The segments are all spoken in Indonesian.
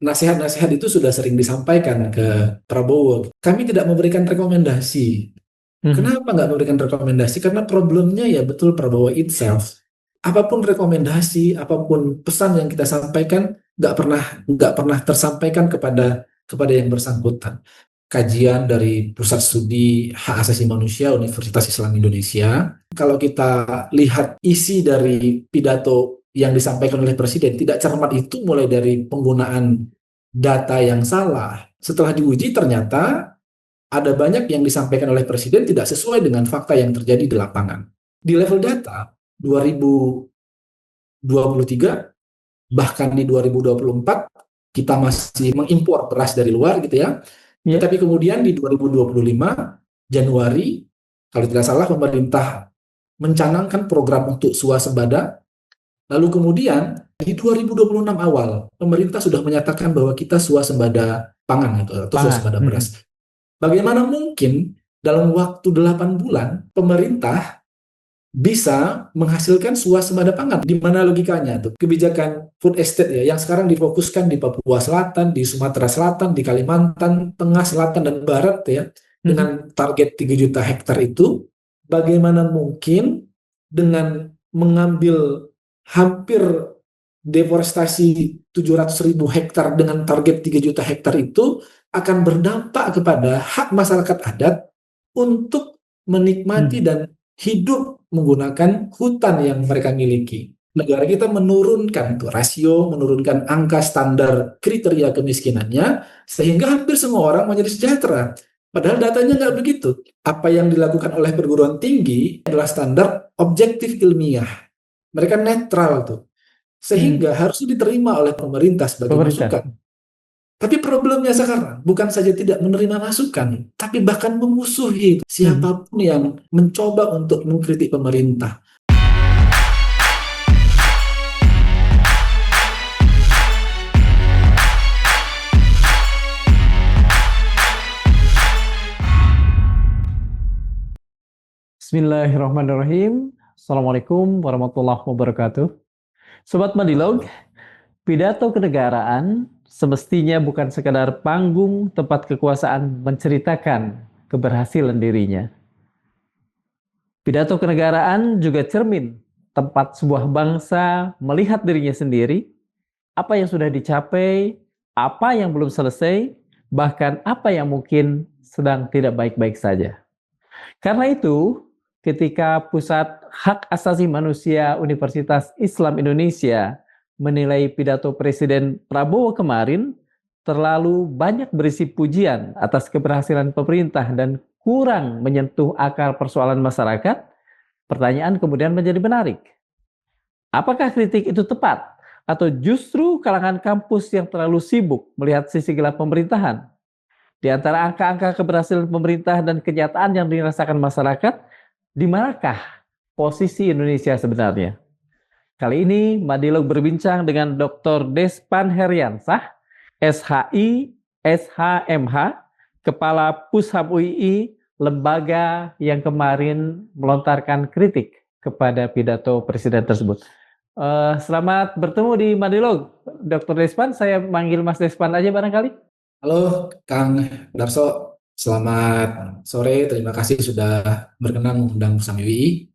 nasihat-nasihat itu sudah sering disampaikan ke Prabowo. Kami tidak memberikan rekomendasi. Mhm. Kenapa nggak memberikan rekomendasi? Karena problemnya ya betul Prabowo itself. Apapun rekomendasi, apapun pesan yang kita sampaikan, nggak pernah tersampaikan kepada yang bersangkutan. Kajian dari Pusat Studi Hak Asasi Manusia Universitas Islam Indonesia, kalau kita lihat isi dari pidato yang disampaikan oleh Presiden, tidak cermat itu mulai dari penggunaan data yang salah. Setelah diuji ternyata ada banyak yang disampaikan oleh Presiden tidak sesuai dengan fakta yang terjadi di lapangan. Di level data 2023, bahkan di 2024, kita masih mengimpor beras dari luar gitu ya. Ya. Tetapi kemudian di 2025, Januari, kalau tidak salah pemerintah mencanangkan program untuk swasembada. Lalu kemudian di 2026 awal, pemerintah sudah menyatakan bahwa kita swasembada pangan atau Pangan. swasembada Mhm. beras. Bagaimana mungkin dalam waktu 8 bulan pemerintah bisa menghasilkan swasembada pangan? Di mana logikanya tuh? Kebijakan food estate ya, yang sekarang difokuskan di Papua Selatan, di Sumatera Selatan, di Kalimantan Tengah, Selatan, dan Barat ya, Mhm. dengan target 3 juta hektar itu, bagaimana mungkin dengan mengambil hampir deforestasi 700.000 hektar dengan target 3 juta hektar itu akan berdampak kepada hak masyarakat adat untuk menikmati Mhm. dan hidup menggunakan hutan yang mereka miliki. Negara kita menurunkan tuh rasio, menurunkan angka standar kriteria kemiskinannya, sehingga hampir semua orang menjadi sejahtera. Padahal datanya nggak begitu. Apa yang dilakukan oleh perguruan tinggi adalah standar objektif ilmiah. Mereka netral tuh. Mhm. Sehingga harusnya diterima oleh pemerintah sebagai Pemerintah. masukan. Tapi problemnya sekarang bukan saja tidak menerima masukan, tapi bahkan memusuhi Mhm. siapapun yang mencoba untuk mengkritik pemerintah. Bismillahirrahmanirrahim. Assalamualaikum warahmatullahi wabarakatuh. Sobat Madilog, pidato kenegaraan semestinya bukan sekadar panggung tempat kekuasaan menceritakan keberhasilan dirinya. Pidato kenegaraan juga cermin tempat sebuah bangsa melihat dirinya sendiri, apa yang sudah dicapai, apa yang belum selesai, bahkan apa yang mungkin sedang tidak baik-baik saja. Karena itu, ketika Pusat Hak Asasi Manusia Universitas Islam Indonesia menilai pidato Presiden Prabowo kemarin terlalu banyak berisi pujian atas keberhasilan pemerintah dan kurang menyentuh akar persoalan masyarakat, pertanyaan kemudian menjadi menarik. Apakah kritik itu tepat? Atau justru kalangan kampus yang terlalu sibuk melihat sisi gelap pemerintahan? Di antara angka-angka keberhasilan pemerintah dan kenyataan yang dirasakan masyarakat, di manakah posisi Indonesia sebenarnya? Kali ini Madilog berbincang dengan Dr. Despan Heriansah, SHI, SHMH, Kepala Pushab UII, lembaga yang kemarin melontarkan kritik kepada pidato Presiden tersebut. Selamat bertemu di Madilog, Dr. Despan. Saya manggil Mas Despan aja barangkali. Halo Kang Darso, selamat sore. Terima kasih sudah berkenan mengundang Bersama UI.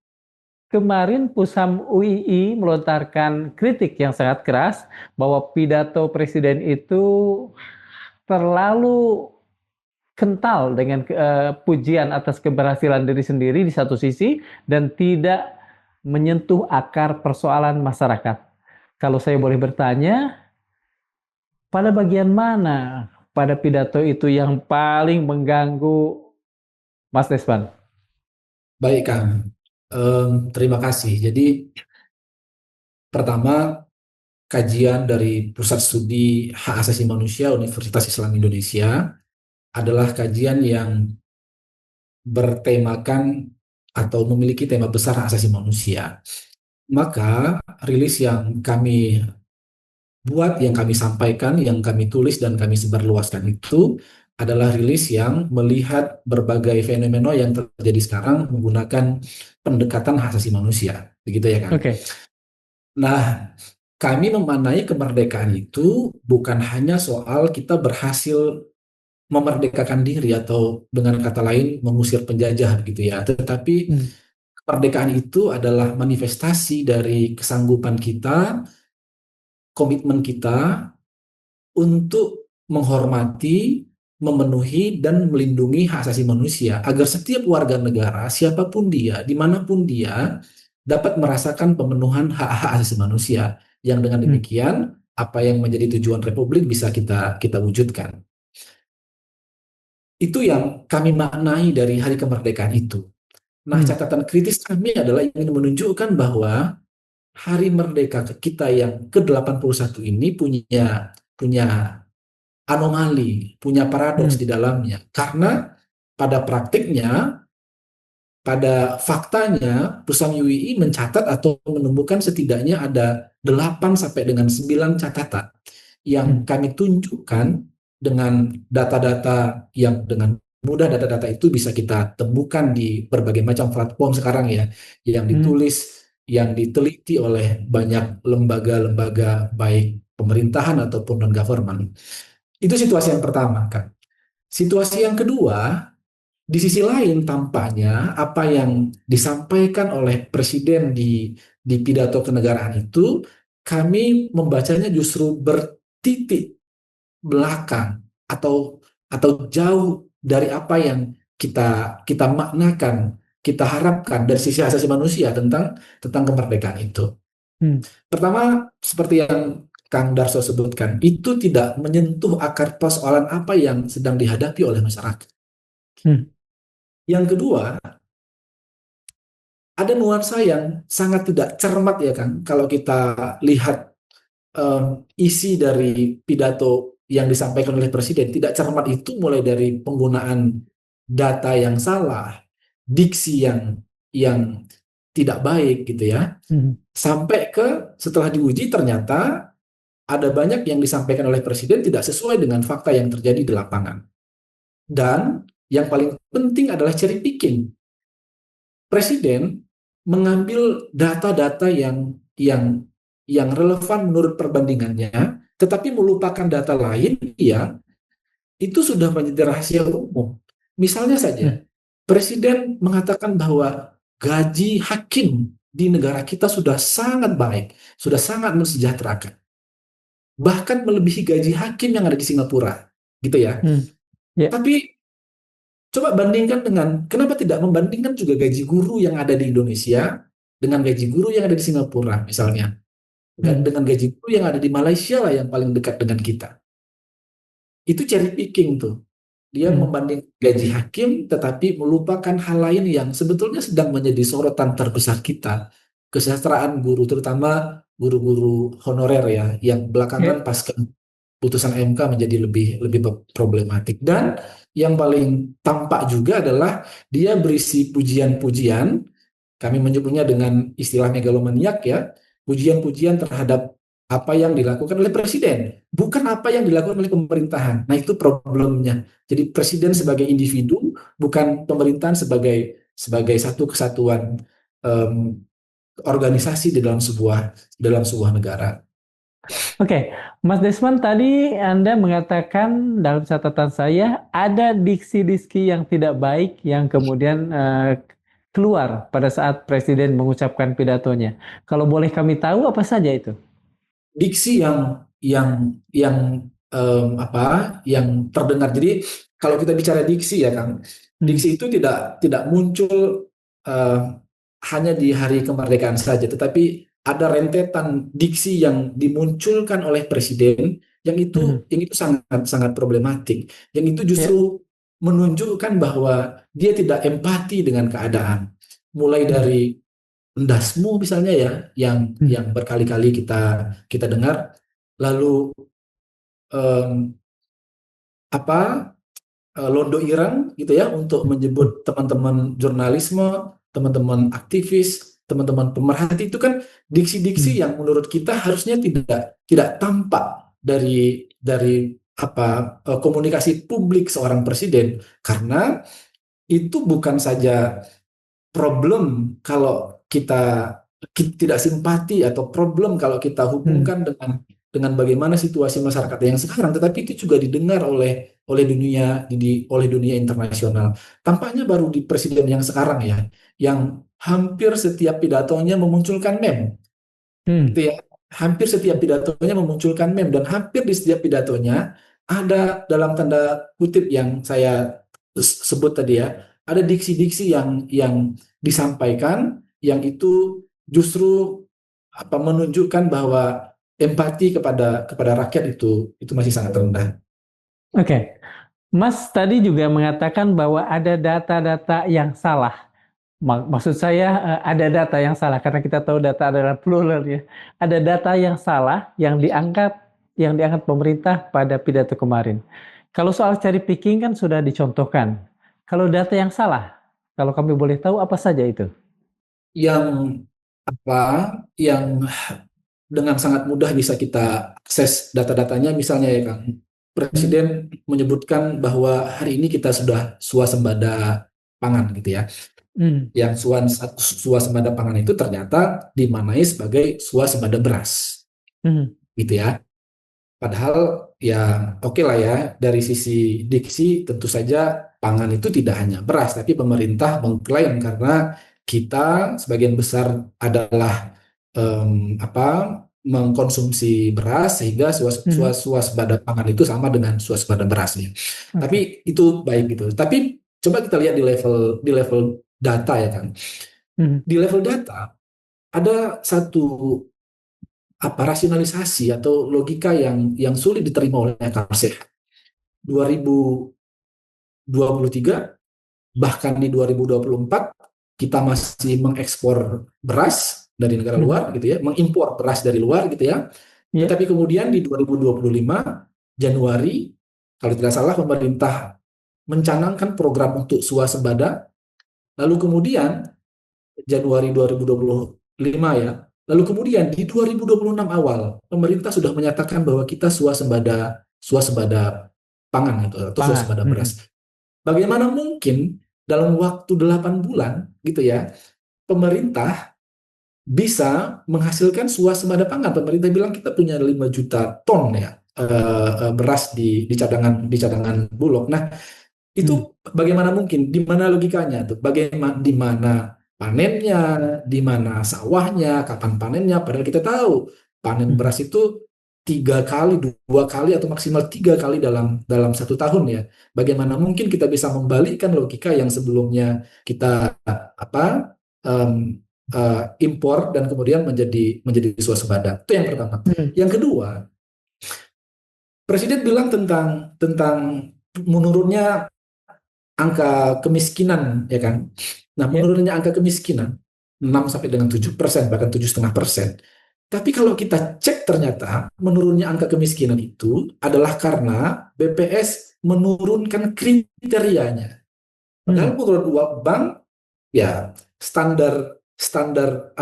Kemarin Pusam UII melontarkan kritik yang sangat keras bahwa pidato presiden itu terlalu kental dengan pujian atas keberhasilan diri sendiri di satu sisi dan tidak menyentuh akar persoalan masyarakat. Kalau saya boleh bertanya, pada bagian mana pada pidato itu yang paling mengganggu Mas Desvan? Baik Kang, terima kasih. Jadi pertama, kajian dari Pusat Studi Hak Asasi Manusia Universitas Islam Indonesia adalah kajian yang bertemakan atau memiliki tema besar hak asasi manusia. Maka rilis yang kami buat, yang kami sampaikan, yang kami tulis dan kami sebarluaskan itu adalah rilis yang melihat berbagai fenomena yang terjadi sekarang menggunakan pendekatan hak asasi manusia. Begitu ya, Kang. Oke. Nah, kami memaknai kemerdekaan itu bukan hanya soal kita berhasil memerdekakan diri atau dengan kata lain mengusir penjajah gitu ya, tetapi Hmm. kemerdekaan itu adalah manifestasi dari kesanggupan kita, komitmen kita untuk menghormati, memenuhi, dan melindungi hak asasi manusia agar setiap warga negara, siapapun dia, dimanapun dia, dapat merasakan pemenuhan hak-hak asasi manusia. Yang dengan Hmm. demikian, apa yang menjadi tujuan Republik bisa kita wujudkan. Itu yang kami maknai dari Hari Kemerdekaan itu. Nah, Hmm. catatan kritis kami adalah ingin menunjukkan bahwa Hari Merdeka kita yang ke-81 ini punya punya anomali, punya paradoks Hmm. di dalamnya. Karena pada praktiknya, pada faktanya, Pusat UII mencatat atau menemukan setidaknya ada 8 sampai dengan 9 catatan Hmm. yang kami tunjukkan dengan data-data yang dengan mudah. Data-data itu bisa kita temukan di berbagai macam platform sekarang ya, yang Hmm. ditulis, yang diteliti oleh banyak lembaga-lembaga baik pemerintahan ataupun non-government. Itu situasi yang pertama kan. Situasi yang kedua, di sisi lain tampaknya apa yang disampaikan oleh Presiden di pidato kenegaraan itu, kami membacanya justru bertitik belakang atau jauh dari apa yang kita kita maknakan, kita harapkan dari sisi asasi manusia tentang kemerdekaan itu. Hmm. Pertama, seperti yang Kang Darso sebutkan, itu tidak menyentuh akar persoalan apa yang sedang dihadapi oleh masyarakat. Hmm. Yang kedua, ada nuansa yang sangat tidak cermat ya Kang, kalau kita lihat isi dari pidato yang disampaikan oleh Presiden. Tidak cermat itu mulai dari penggunaan data yang salah, diksi yang tidak baik gitu ya, Hmm. sampai ke setelah diuji ternyata ada banyak yang disampaikan oleh Presiden tidak sesuai dengan fakta yang terjadi di lapangan. Dan yang paling penting adalah cherry picking. Presiden mengambil data-data yang relevan menurut perbandingannya, tetapi melupakan data lain yang itu sudah menjadi rahasia umum. Misalnya Hmm. saja, Presiden mengatakan bahwa gaji hakim di negara kita sudah sangat baik, sudah sangat mensejahterakan, bahkan melebihi gaji hakim yang ada di Singapura, gitu ya. Hmm. Ya. Tapi coba bandingkan dengan, kenapa tidak membandingkan juga gaji guru yang ada di Indonesia dengan gaji guru yang ada di Singapura misalnya, Hmm. dengan gaji guru yang ada di Malaysia lah yang paling dekat dengan kita. Itu cherry picking tuh. Dia Hmm. membanding gaji hakim tetapi melupakan hal lain yang sebetulnya sedang menjadi sorotan terbesar kita. Kesejahteraan guru, terutama guru-guru honorer ya, yang Ya. belakangan pasca putusan MK menjadi lebih lebih problematik. Dan yang paling tampak juga adalah dia berisi pujian-pujian, kami menyebutnya dengan istilah megalomaniak ya, pujian-pujian terhadap apa yang dilakukan oleh presiden, bukan apa yang dilakukan oleh pemerintahan. Nah, itu problemnya. Jadi presiden sebagai individu, bukan pemerintahan sebagai satu kesatuan organisasi di dalam sebuah negara. Oke, Mas Desmond, tadi Anda mengatakan dalam catatan saya ada diksi-diksi yang tidak baik yang kemudian keluar pada saat Presiden mengucapkan pidatonya. Kalau boleh kami tahu apa saja itu? Diksi yang terdengar. Jadi kalau kita bicara diksi ya Kang, Hmm. diksi itu tidak muncul eh, hanya di hari kemerdekaan saja, tetapi ada rentetan diksi yang dimunculkan oleh presiden Hmm. yang itu sangat sangat problematik, yang itu Ya. justru menunjukkan bahwa dia tidak empati dengan keadaan. Mulai Hmm. dari endasmu misalnya ya, yang Hmm. yang berkali-kali kita kita dengar, lalu em, apa londo irang gitu ya untuk Hmm. menyebut teman-teman jurnalisme, teman-teman aktivis, teman-teman pemerhati, itu kan diksi-diksi Hmm. yang menurut kita harusnya tidak tidak tampak dari komunikasi publik seorang presiden, karena itu bukan saja problem kalau kita tidak simpati atau problem kalau kita hubungkan dengan bagaimana situasi masyarakat yang sekarang, tetapi itu juga didengar oleh dunia internasional. Tampaknya baru di presiden yang sekarang ya, yang hampir setiap pidatonya memunculkan meme, Hmm. gitu ya. Hampir setiap pidatonya memunculkan meme dan hampir di setiap pidatonya ada dalam tanda kutip yang saya sebut tadi ya, ada diksi-diksi yang disampaikan yang itu justru menunjukkan bahwa empati kepada rakyat itu masih sangat rendah. Oke. Mas tadi juga mengatakan bahwa ada data-data yang salah. Maksud saya ada data yang salah karena kita tahu data adalah plural ya. Ada data yang salah yang diangkat pemerintah pada pidato kemarin. Kalau soal cherry picking kan sudah dicontohkan. Kalau data yang salah, kalau kami boleh tahu apa saja itu? Yang apa yang dengan sangat mudah bisa kita akses data-datanya, misalnya ya Kang, Hmm. Presiden menyebutkan bahwa hari ini kita sudah swasembada pangan gitu ya. Hmm. Yang swasembada pangan itu ternyata dimaknai sebagai swasembada beras Hmm. gitu ya. Padahal ya oke lah ya, dari sisi diksi tentu saja pangan itu tidak hanya beras, tapi pemerintah mengklaim karena kita sebagian besar adalah mengkonsumsi beras sehingga Hmm. swasembada pangan itu sama dengan swasembada berasnya. Oke. Tapi itu baik gitu. Tapi coba kita lihat di level data ya kan. Hmm. Di level data ada satu rasionalisasi atau logika yang sulit diterima oleh akal sehat. 2023 bahkan di 2024 kita masih mengekspor beras dari negara Hmm. luar gitu ya, mengimpor beras dari luar gitu ya. Ya. Tetapi kemudian di 2025 Januari kalau tidak salah pemerintah mencanangkan program untuk swasembada, lalu kemudian Januari 2025 ya. Lalu kemudian di 2026 awal pemerintah sudah menyatakan bahwa kita swasembada pangan atau Pangan. swasembada Hmm. beras. Bagaimana mungkin dalam waktu 8 bulan gitu ya pemerintah bisa menghasilkan swasembada pangan? Pemerintah bilang kita punya 5 juta ton ya beras di cadangan Bulog. Nah, Hmm. itu bagaimana mungkin? Di mana logikanya tuh? Bagaimana di mana panennya, di mana sawahnya, kapan panennya? Padahal kita tahu panen Hmm. beras itu 3 kali, 2 kali atau maksimal 3 kali dalam 1 tahun ya. Bagaimana mungkin kita bisa membalikkan logika yang sebelumnya kita impor dan kemudian menjadi swasembada? Itu yang pertama. Hmm. Yang kedua, Presiden bilang tentang menurunnya angka kemiskinan, ya kan? Nah, Ya. menurunnya angka kemiskinan 6 sampai dengan 7%, bahkan 7,5%. Tapi kalau kita cek ternyata menurunnya angka kemiskinan itu adalah karena BPS menurunkan kriterianya. Padahal Hmm. menurut World Bank ya standar standar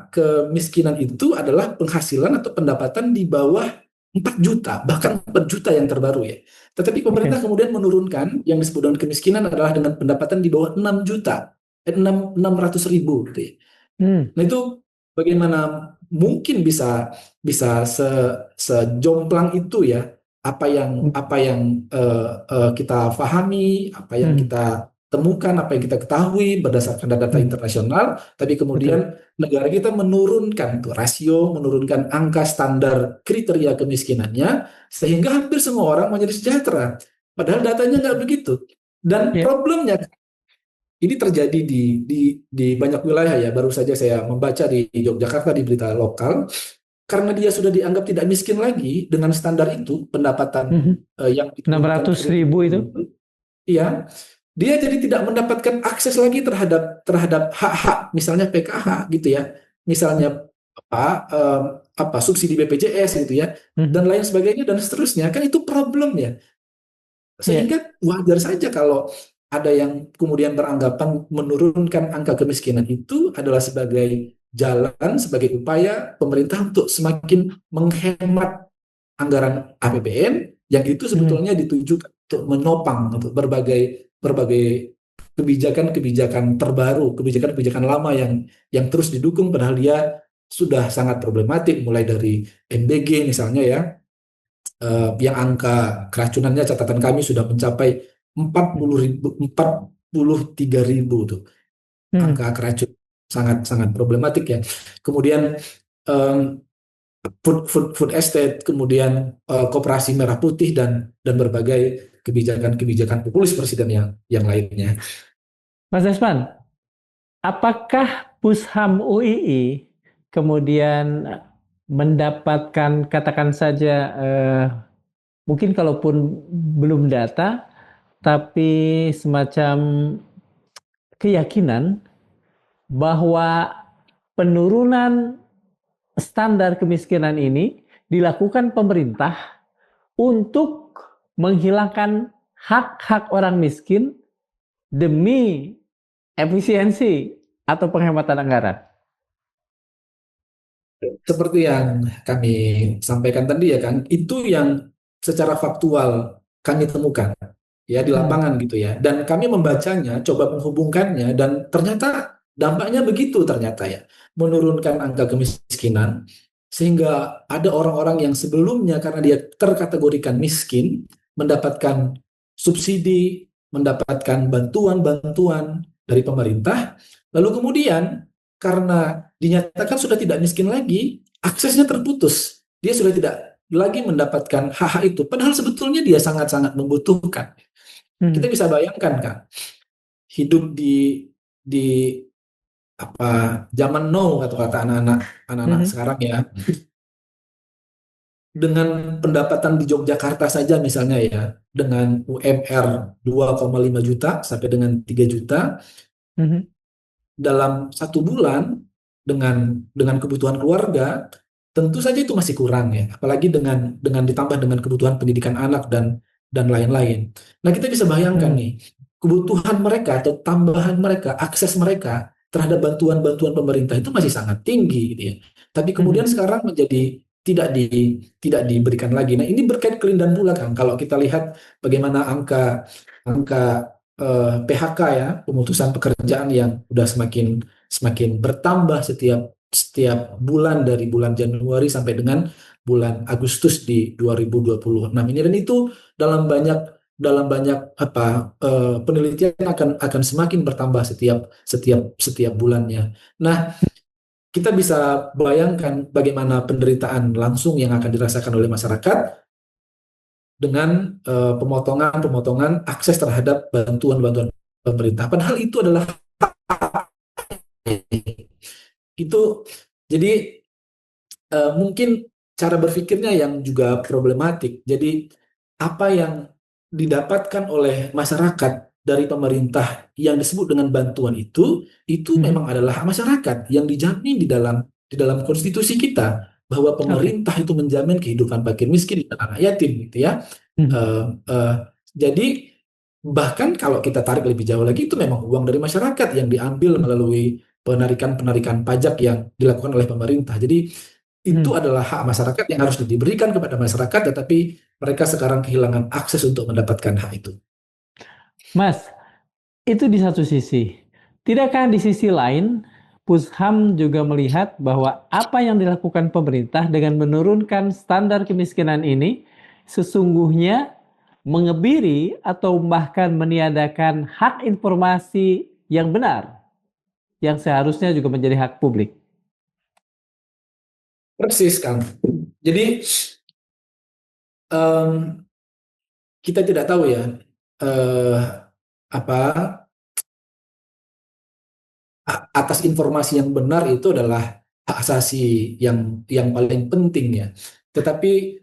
kemiskinan itu adalah penghasilan atau pendapatan di bawah 4 juta, bahkan 4 juta yang terbaru ya. Tetapi pemerintah Oke. kemudian menurunkan yang disebut dengan kemiskinan adalah dengan pendapatan di bawah 6 juta, 600 ribu gitu ya. Hmm. Nah itu bagaimana mungkin bisa bisa sejomplang itu ya, apa yang kita pahami, apa yang Hmm. kita temukan, apa yang kita ketahui berdasarkan data Hmm. internasional, tapi Betul. kemudian negara kita menurunkan tuh rasio, menurunkan angka standar kriteria kemiskinannya, sehingga hampir semua orang menjadi sejahtera. Padahal datanya nggak begitu. Dan Ya. problemnya ini terjadi di banyak wilayah ya. Baru saja saya membaca di Yogyakarta di berita lokal, karena dia sudah dianggap tidak miskin lagi dengan standar itu, pendapatan Hmm. yang enam diturunkan ratus ribu itu. itu, iya, dia jadi tidak mendapatkan akses lagi terhadap hak-hak, misalnya PKH gitu ya, misalnya subsidi BPJS gitu ya, Hmm. dan lain sebagainya dan seterusnya. Kan itu problem ya. Ya. Sehingga wajar saja kalau ada yang kemudian beranggapan menurunkan angka kemiskinan itu adalah sebagai jalan, sebagai upaya pemerintah untuk semakin menghemat anggaran APBN yang itu Hmm. sebetulnya ditujukan untuk menopang untuk berbagai berbagai kebijakan-kebijakan terbaru, kebijakan-kebijakan lama yang terus didukung padahal dia sudah sangat problematik, mulai dari MBG misalnya ya, yang angka keracunannya catatan kami sudah mencapai 43.000 tuh Hmm. angka keracun, sangat sangat problematik ya. Kemudian em, food estate, kemudian koperasi merah putih dan berbagai kebijakan-kebijakan populis presiden yang lainnya. Mas Desman, apakah Pusham UII kemudian mendapatkan, katakan saja, mungkin kalaupun belum data, tapi semacam keyakinan bahwa penurunan standar kemiskinan ini dilakukan pemerintah untuk menghilangkan hak-hak orang miskin demi efisiensi atau penghematan anggaran. Seperti yang kami sampaikan tadi ya kan, itu yang secara faktual kami temukan ya di Hmm. lapangan gitu ya. Dan kami membacanya, coba menghubungkannya dan ternyata dampaknya begitu ternyata ya. Menurunkan angka kemiskinan sehingga ada orang-orang yang sebelumnya karena dia terkategorikan miskin mendapatkan subsidi, mendapatkan bantuan-bantuan dari pemerintah, lalu kemudian karena dinyatakan sudah tidak miskin lagi, aksesnya terputus. Dia sudah tidak lagi mendapatkan hak-hak itu. Padahal sebetulnya dia sangat-sangat membutuhkan. Kita Hmm. bisa bayangkan kan, hidup di zaman now atau kata anak-anak Hmm. sekarang ya, dengan pendapatan di Yogyakarta saja misalnya ya, dengan UMR 2,5 juta sampai dengan 3 juta, Hmm. dalam 1 bulan dengan kebutuhan keluarga tentu saja itu masih kurang ya, apalagi dengan ditambah dengan kebutuhan pendidikan anak dan lain-lain. Nah, kita bisa bayangkan Hmm. nih, kebutuhan mereka atau tambahan mereka, akses mereka terhadap bantuan-bantuan pemerintah itu masih sangat tinggi gitu ya. Tapi kemudian Hmm. sekarang menjadi tidak diberikan lagi. Nah, ini berkait kelindan pula kan kalau kita lihat bagaimana angka angka PHK ya, pemutusan pekerjaan yang sudah semakin semakin bertambah setiap setiap bulan dari bulan Januari sampai dengan bulan Agustus di 2026 ini, dan itu dalam banyak penelitian akan semakin bertambah setiap setiap setiap bulannya. Nah, kita bisa bayangkan bagaimana penderitaan langsung yang akan dirasakan oleh masyarakat dengan pemotongan-pemotongan akses terhadap bantuan-bantuan pemerintah. Padahal itu adalah itu jadi mungkin cara berpikirnya yang juga problematik. Jadi apa yang didapatkan oleh masyarakat dari pemerintah yang disebut dengan bantuan itu Hmm. memang adalah hak masyarakat yang dijamin di dalam konstitusi kita, bahwa Oke. pemerintah itu menjamin kehidupan fakir miskin dan anak yatim gitu ya. Hmm. Eh, eh, jadi bahkan kalau kita tarik lebih jauh lagi, itu memang uang dari masyarakat yang diambil melalui penarikan-penarikan pajak yang dilakukan oleh pemerintah. Jadi itu Hmm. adalah hak masyarakat yang harus diberikan kepada masyarakat, tetapi mereka sekarang kehilangan akses untuk mendapatkan hak itu. Mas, itu di satu sisi. Tidakkah di sisi lain, Pusham juga melihat bahwa apa yang dilakukan pemerintah dengan menurunkan standar kemiskinan ini sesungguhnya mengebiri atau bahkan meniadakan hak informasi yang benar, yang seharusnya juga menjadi hak publik. Persis kan. Jadi em, kita tidak tahu ya eh, apa atas informasi yang benar itu adalah hak asasi yang paling penting ya. Tetapi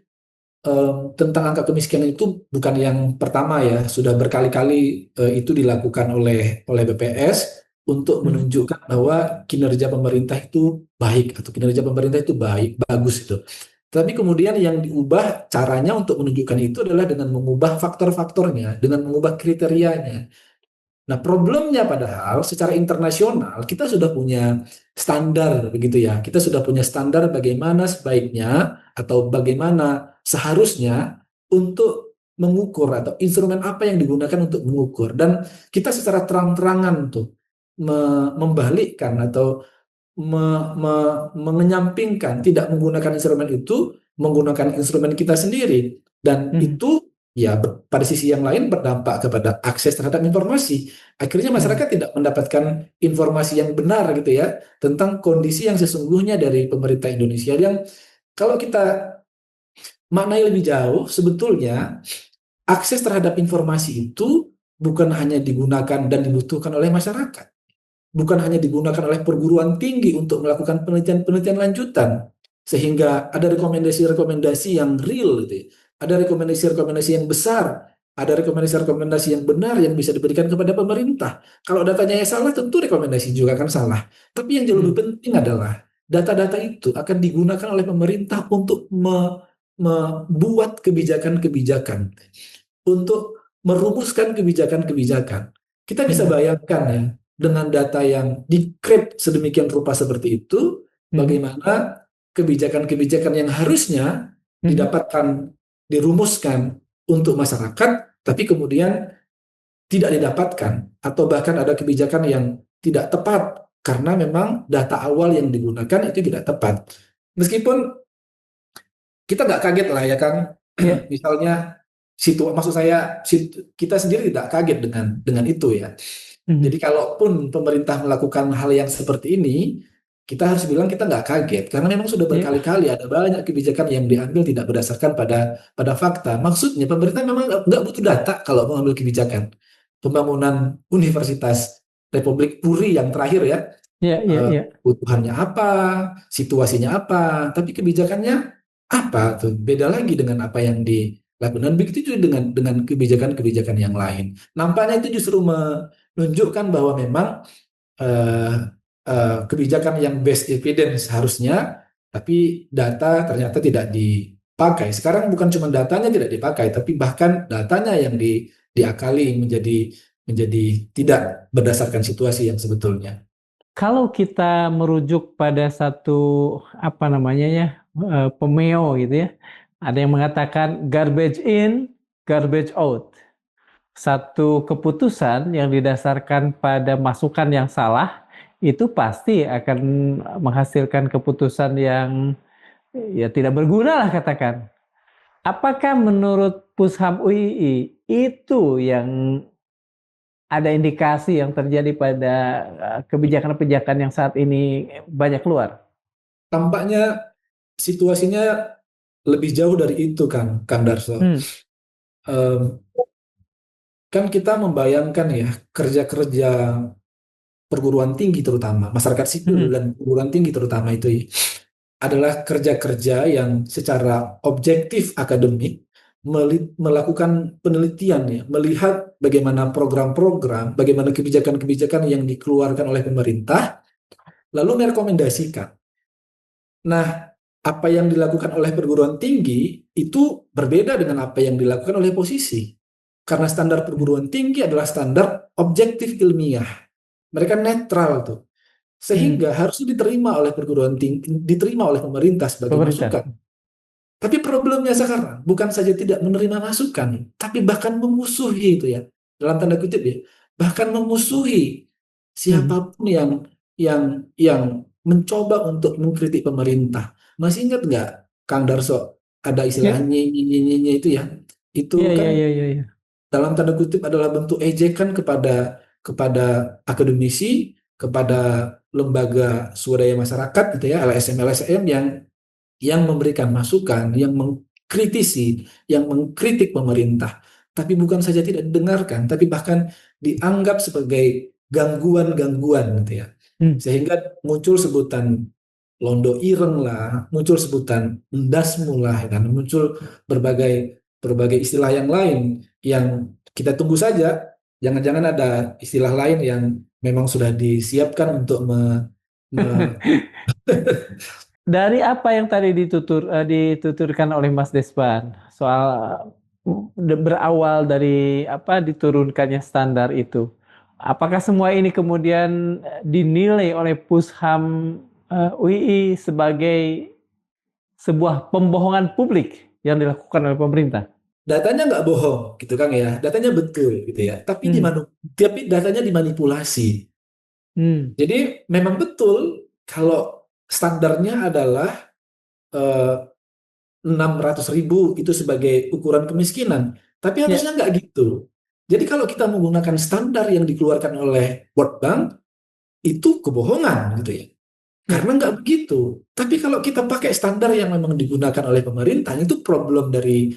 tentang angka kemiskinan itu bukan yang pertama ya, sudah berkali-kali itu dilakukan oleh BPS untuk Hmm. menunjukkan bahwa kinerja pemerintah itu baik atau kinerja pemerintah itu baik, bagus itu. Tapi kemudian yang diubah caranya untuk menunjukkan itu adalah dengan mengubah faktor-faktornya, dengan mengubah kriterianya. Nah, problemnya padahal secara internasional kita sudah punya standar begitu ya. Kita sudah punya standar bagaimana sebaiknya atau bagaimana seharusnya untuk mengukur atau instrumen apa yang digunakan untuk mengukur. Dan kita secara terang-terangan tuh membalikkan atau menyampingkan, tidak menggunakan instrumen itu, menggunakan instrumen kita sendiri. Dan Hmm. itu ya pada sisi yang lain berdampak kepada akses terhadap informasi. Akhirnya Hmm. masyarakat tidak mendapatkan informasi yang benar gitu ya tentang kondisi yang sesungguhnya dari pemerintah Indonesia, yang kalau kita maknai lebih jauh, sebetulnya akses terhadap informasi itu bukan hanya digunakan dan dibutuhkan oleh masyarakat, bukan hanya digunakan oleh perguruan tinggi untuk melakukan penelitian-penelitian lanjutan, sehingga ada rekomendasi-rekomendasi yang real, gitu ya. Ada rekomendasi-rekomendasi yang besar, ada rekomendasi-rekomendasi yang benar yang bisa diberikan kepada pemerintah. Kalau datanya yang salah, tentu rekomendasi juga akan salah. Tapi yang jauh Hmm. lebih penting adalah data-data itu akan digunakan oleh pemerintah untuk membuat kebijakan-kebijakan, untuk merumuskan kebijakan-kebijakan. Kita bisa Hmm. bayangkan ya, dengan data yang di-crypt sedemikian rupa seperti itu, Hmm. bagaimana kebijakan-kebijakan yang harusnya Hmm. didapatkan, dirumuskan untuk masyarakat, tapi kemudian tidak didapatkan, atau bahkan ada kebijakan yang tidak tepat karena memang data awal yang digunakan itu tidak tepat. Meskipun kita nggak kaget lah ya kan, Ya. misalnya maksud saya kita sendiri tidak kaget dengan itu ya. Hmm. Jadi kalaupun pemerintah melakukan hal yang seperti ini, kita harus bilang kita nggak kaget karena memang sudah Ya. berkali-kali ada banyak kebijakan yang diambil tidak berdasarkan pada fakta. Maksudnya pemerintah memang nggak butuh data kalau mengambil kebijakan. Pembangunan Universitas Republik Puri yang terakhir ya, Ya. Ya. Ya. kebutuhannya apa, situasinya apa, tapi kebijakannya apa tuh, beda lagi dengan apa yang dilakukan. Dan begitu juga dengan kebijakan-kebijakan yang lain. Nampaknya itu justru menunjukkan bahwa memang eh, kebijakan yang based evidence harusnya, tapi data ternyata tidak dipakai. Sekarang bukan cuma datanya tidak dipakai, tapi bahkan datanya yang diakali menjadi tidak berdasarkan situasi yang sebetulnya. Kalau kita merujuk pada satu apa namanya ya, pemeo gitu ya, ada yang mengatakan garbage in, garbage out. Satu keputusan yang didasarkan pada masukan yang salah itu pasti akan menghasilkan keputusan yang ya tidak berguna lah katakan. Apakah menurut Pusham UII itu yang ada indikasi yang terjadi pada kebijakan-kebijakan yang saat ini banyak keluar? Tampaknya situasinya lebih jauh dari itu, Kang Darso. Hmm. Em, kan kita membayangkan ya, kerja-kerja perguruan tinggi terutama, masyarakat sipil Hmm. dan perguruan tinggi terutama itu ya, adalah kerja-kerja yang secara objektif akademik melakukan penelitian ya, melihat bagaimana program-program, bagaimana kebijakan-kebijakan yang dikeluarkan oleh pemerintah, lalu merekomendasikan. Nah, apa yang dilakukan oleh perguruan tinggi itu berbeda dengan apa yang dilakukan oleh posisi. Karena standar perguruan tinggi adalah standar objektif ilmiah. Mereka netral tuh. Hmm. Sehingga harus diterima oleh perguruan tinggi, diterima oleh pemerintah sebagai Pemerintah. masukan. Tapi problemnya sekarang bukan saja tidak menerima masukan, tapi bahkan memusuhi itu ya, dalam tanda kutip ya, bahkan memusuhi Hmm. siapapun yang mencoba untuk mengkritik pemerintah. Masih ingat nggak, Kang Darso, ada istilah Ya, nyi itu ya, ya, itu ya, kan ya, ya, ya. dalam tanda kutip adalah bentuk ejekan kepada kepada akademisi, kepada lembaga swadaya masyarakat gitu ya, LSM-LSM yang memberikan masukan, yang mengkritisi, yang mengkritik pemerintah. Tapi bukan saja tidak didengarkan, tapi bahkan dianggap sebagai gangguan-gangguan gitu ya. Hmm. Sehingga muncul sebutan londo ireng lah, muncul sebutan endasmu lah, ya kan? Muncul berbagai berbagai istilah yang lain yang kita tunggu saja. Jangan-jangan ada istilah lain yang memang sudah disiapkan untuk Dari apa yang tadi dituturkan oleh Mas Despan soal berawal dari apa diturunkannya standar itu, apakah semua ini kemudian dinilai oleh Pusham UI sebagai sebuah pembohongan publik yang dilakukan oleh pemerintah? datanya nggak bohong gitu kan ya, datanya betul gitu ya, Hmm. tapi datanya dimanipulasi. Hmm. Jadi memang betul kalau standarnya adalah eh, 600.000 itu sebagai ukuran kemiskinan, tapi Ya. harusnya nggak gitu. Jadi kalau kita menggunakan standar yang dikeluarkan oleh World Bank itu kebohongan gitu ya. Ya. Karena nggak begitu. Tapi kalau kita pakai standar yang memang digunakan oleh pemerintah, itu problem dari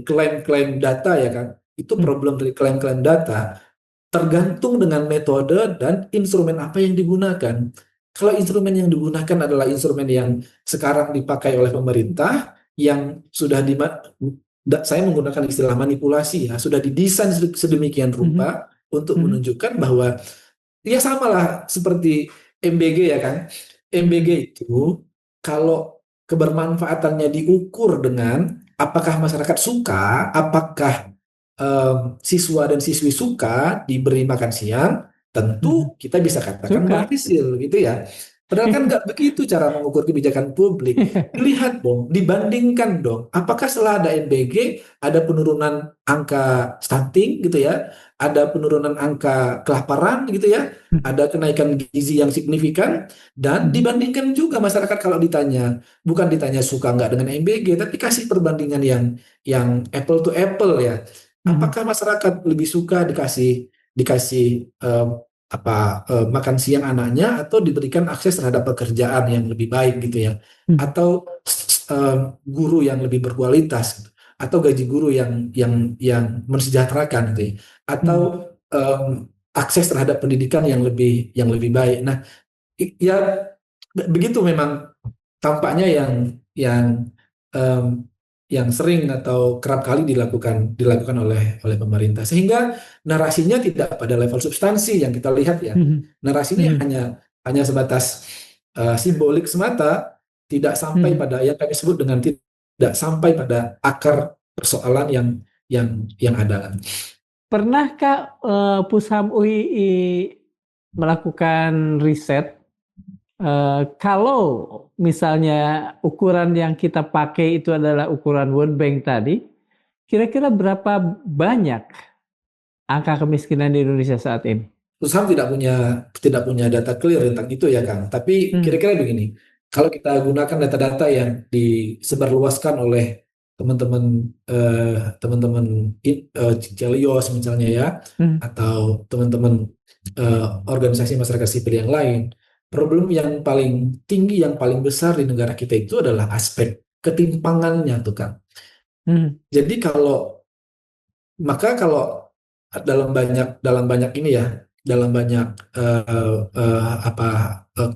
klaim-klaim data ya kan. Itu Hmm. problem dari klaim-klaim data. Tergantung dengan metode dan instrumen apa yang digunakan. Kalau instrumen yang digunakan adalah instrumen yang sekarang dipakai oleh pemerintah, yang sudah saya menggunakan istilah manipulasi ya, sudah didesain sedemikian Hmm. rupa untuk Hmm. menunjukkan bahwa ya sama lah seperti MBG ya kan. MBG Hmm. itu kalau kebermanfaatannya diukur dengan apakah masyarakat suka, apakah siswa dan siswi suka diberi makan siang, Hmm. tentu kita bisa katakan Suka. berhasil gitu ya. Padahal kan nggak begitu cara mengukur kebijakan publik. Dilihat dong, dibandingkan dong, apakah setelah ada MBG ada penurunan angka stunting gitu ya, ada penurunan angka kelaparan gitu ya, ada kenaikan gizi yang signifikan, dan Hmm. dibandingkan juga masyarakat kalau ditanya, bukan ditanya suka nggak dengan MBG, tapi kasih perbandingan yang apple to apple ya. Hmm. Apakah masyarakat lebih suka dikasih dikasih makan siang anaknya atau diberikan akses terhadap pekerjaan yang lebih baik gitu ya, Hmm. atau guru yang lebih berkualitas gitu, atau gaji guru yang mensejahterakan gitu ya, atau Hmm. akses terhadap pendidikan yang lebih baik. Nah, ya begitu memang tampaknya yang em, yang sering atau kerap kali dilakukan oleh pemerintah, sehingga narasinya tidak pada level substansi yang kita lihat ya. Hmm. Narasinya Hmm. hanya sebatas simbolik semata, tidak sampai Hmm. pada yang kami sebut dengan tidak sampai pada akar persoalan yang ada. Pernahkah Pusham UII melakukan riset kalau misalnya ukuran yang kita pakai itu adalah ukuran World Bank tadi, kira-kira berapa banyak angka kemiskinan di Indonesia saat ini? Perusahaan tidak punya data clear tentang itu ya Kang. Tapi Hmm. kira-kira begini, kalau kita gunakan data-data yang disebarluaskan oleh teman-teman teman-teman Celios misalnya ya, Hmm. atau teman-teman organisasi masyarakat sipil yang lain, problem yang paling tinggi, yang paling besar di negara kita itu adalah aspek ketimpangannya tuh Kang. Hmm. Jadi kalau dalam banyak ini ya, dalam banyak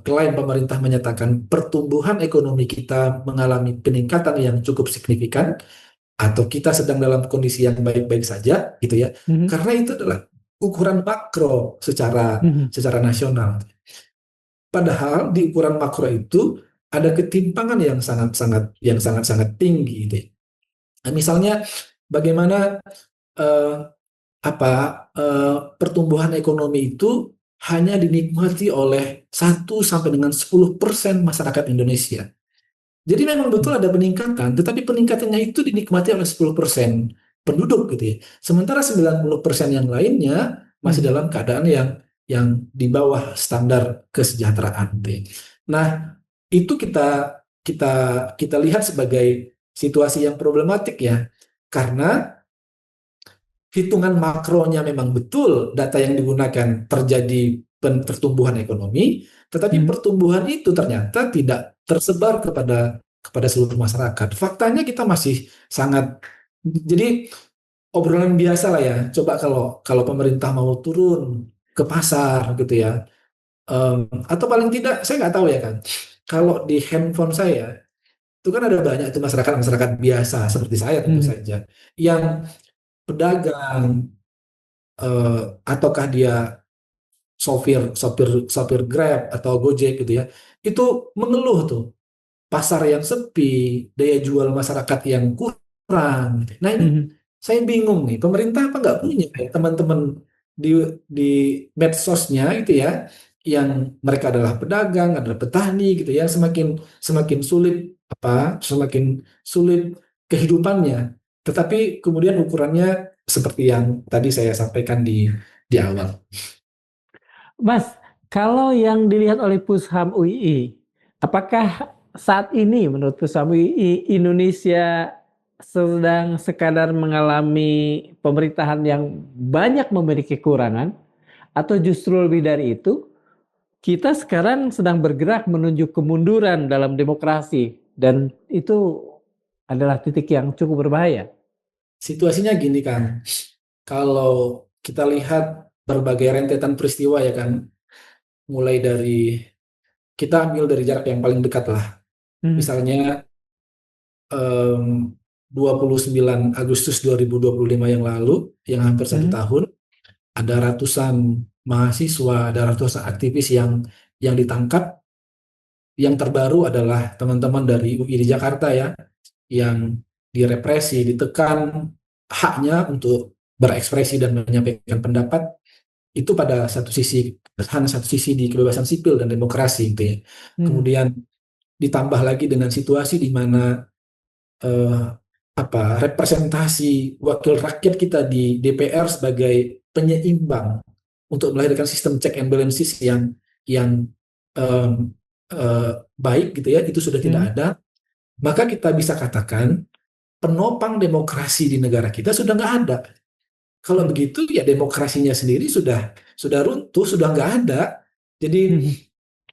klaim pemerintah menyatakan pertumbuhan ekonomi kita mengalami peningkatan yang cukup signifikan, atau kita sedang dalam kondisi yang baik-baik saja gitu ya, Hmm. karena itu adalah ukuran makro secara Hmm. secara nasional. Padahal di ukuran makro itu ada ketimpangan yang sangat-sangat tinggi gitu ya. Nah, misalnya bagaimana eh, pertumbuhan ekonomi itu hanya dinikmati oleh 1 sampai dengan 10% masyarakat Indonesia. Jadi memang betul ada peningkatan, tetapi peningkatannya itu dinikmati oleh 10% penduduk gitu ya. Sementara 90% yang lainnya masih Hmm. dalam keadaan yang di bawah standar kesejahteraan gitu ya. Nah, itu kita kita kita lihat sebagai situasi yang problematik ya. Karena hitungan makronya memang betul data yang digunakan terjadi pertumbuhan ekonomi, tetapi Hmm. pertumbuhan itu ternyata tidak tersebar kepada seluruh masyarakat. Faktanya kita masih sangat, jadi obrolan biasa lah ya. Coba kalau kalau pemerintah mau turun ke pasar gitu ya, atau paling tidak saya nggak tahu ya kan. Kalau di handphone saya itu kan ada banyak itu masyarakat biasa seperti saya tentu Hmm. saja, yang pedagang, ataukah dia sopir sopir sopir Grab atau Gojek gitu ya, itu mengeluh tuh pasar yang sepi, daya jual masyarakat yang kurang gitu. Nah ini Hmm. saya bingung nih, pemerintah apa nggak punya ya teman-teman di di medsosnya gitu ya, yang mereka adalah pedagang, adalah petani gitu ya, semakin semakin sulit kehidupannya. Tetapi kemudian ukurannya seperti yang tadi saya sampaikan di awal. Mas, kalau yang dilihat oleh Pusham UI, apakah saat ini menurut Pusham UI Indonesia sedang sekadar mengalami pemerintahan yang banyak memiliki kekurangan, atau justru lebih dari itu, kita sekarang sedang bergerak menuju kemunduran dalam demokrasi dan itu adalah titik yang cukup berbahaya. Situasinya gini kan, kalau kita lihat berbagai rentetan peristiwa ya kan, mulai dari kita ambil dari jarak yang paling dekat lah. Hmm. Misalnya 29 Agustus 2025 yang lalu, yang hampir satu Hmm. tahun, ada ratusan mahasiswa, ada ratusan aktivis yang ditangkap. Yang terbaru adalah teman-teman dari UI di Jakarta ya, yang direpresi, ditekan haknya untuk berekspresi dan menyampaikan pendapat itu pada satu sisi, hanya satu sisi di kebebasan sipil dan demokrasi gitu ya. Hmm. Kemudian ditambah lagi dengan situasi di mana eh, representasi wakil rakyat kita di DPR sebagai penyeimbang untuk melahirkan sistem check and balances yang em, baik gitu ya, itu sudah tidak Hmm. ada. Maka kita bisa katakan penopang demokrasi di negara kita sudah nggak ada. Kalau Hmm. begitu ya demokrasinya sendiri sudah runtuh, sudah nggak ada. Jadi Hmm.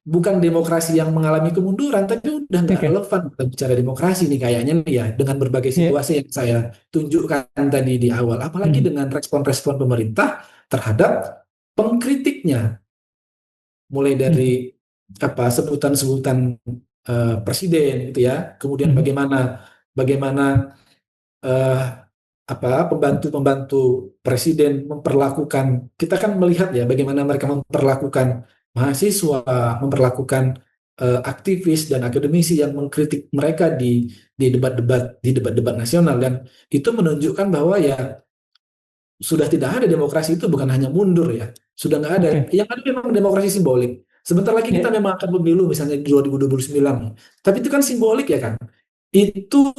bukan demokrasi yang mengalami kemunduran, tapi udah nggak Oke. relevan kita bicara demokrasi nih kayaknya nih ya, dengan berbagai Ya. situasi yang saya tunjukkan tadi di awal, apalagi Hmm. dengan respon-respon pemerintah terhadap pengkritiknya, mulai Hmm. dari sebutan-sebutan presiden gitu ya, kemudian Hmm. bagaimana bagaimana eh, pembantu-pembantu presiden memperlakukan, kita kan melihat ya bagaimana mereka memperlakukan mahasiswa, memperlakukan aktivis dan akademisi yang mengkritik mereka di debat-debat nasional, dan itu menunjukkan bahwa ya sudah tidak ada demokrasi, itu bukan hanya mundur ya, sudah nggak ada. Oke. Yang ada memang demokrasi simbolik. Sebentar lagi kita Ya. memang akan pemilu misalnya di 2029, tapi itu kan simbolik ya kan. Itu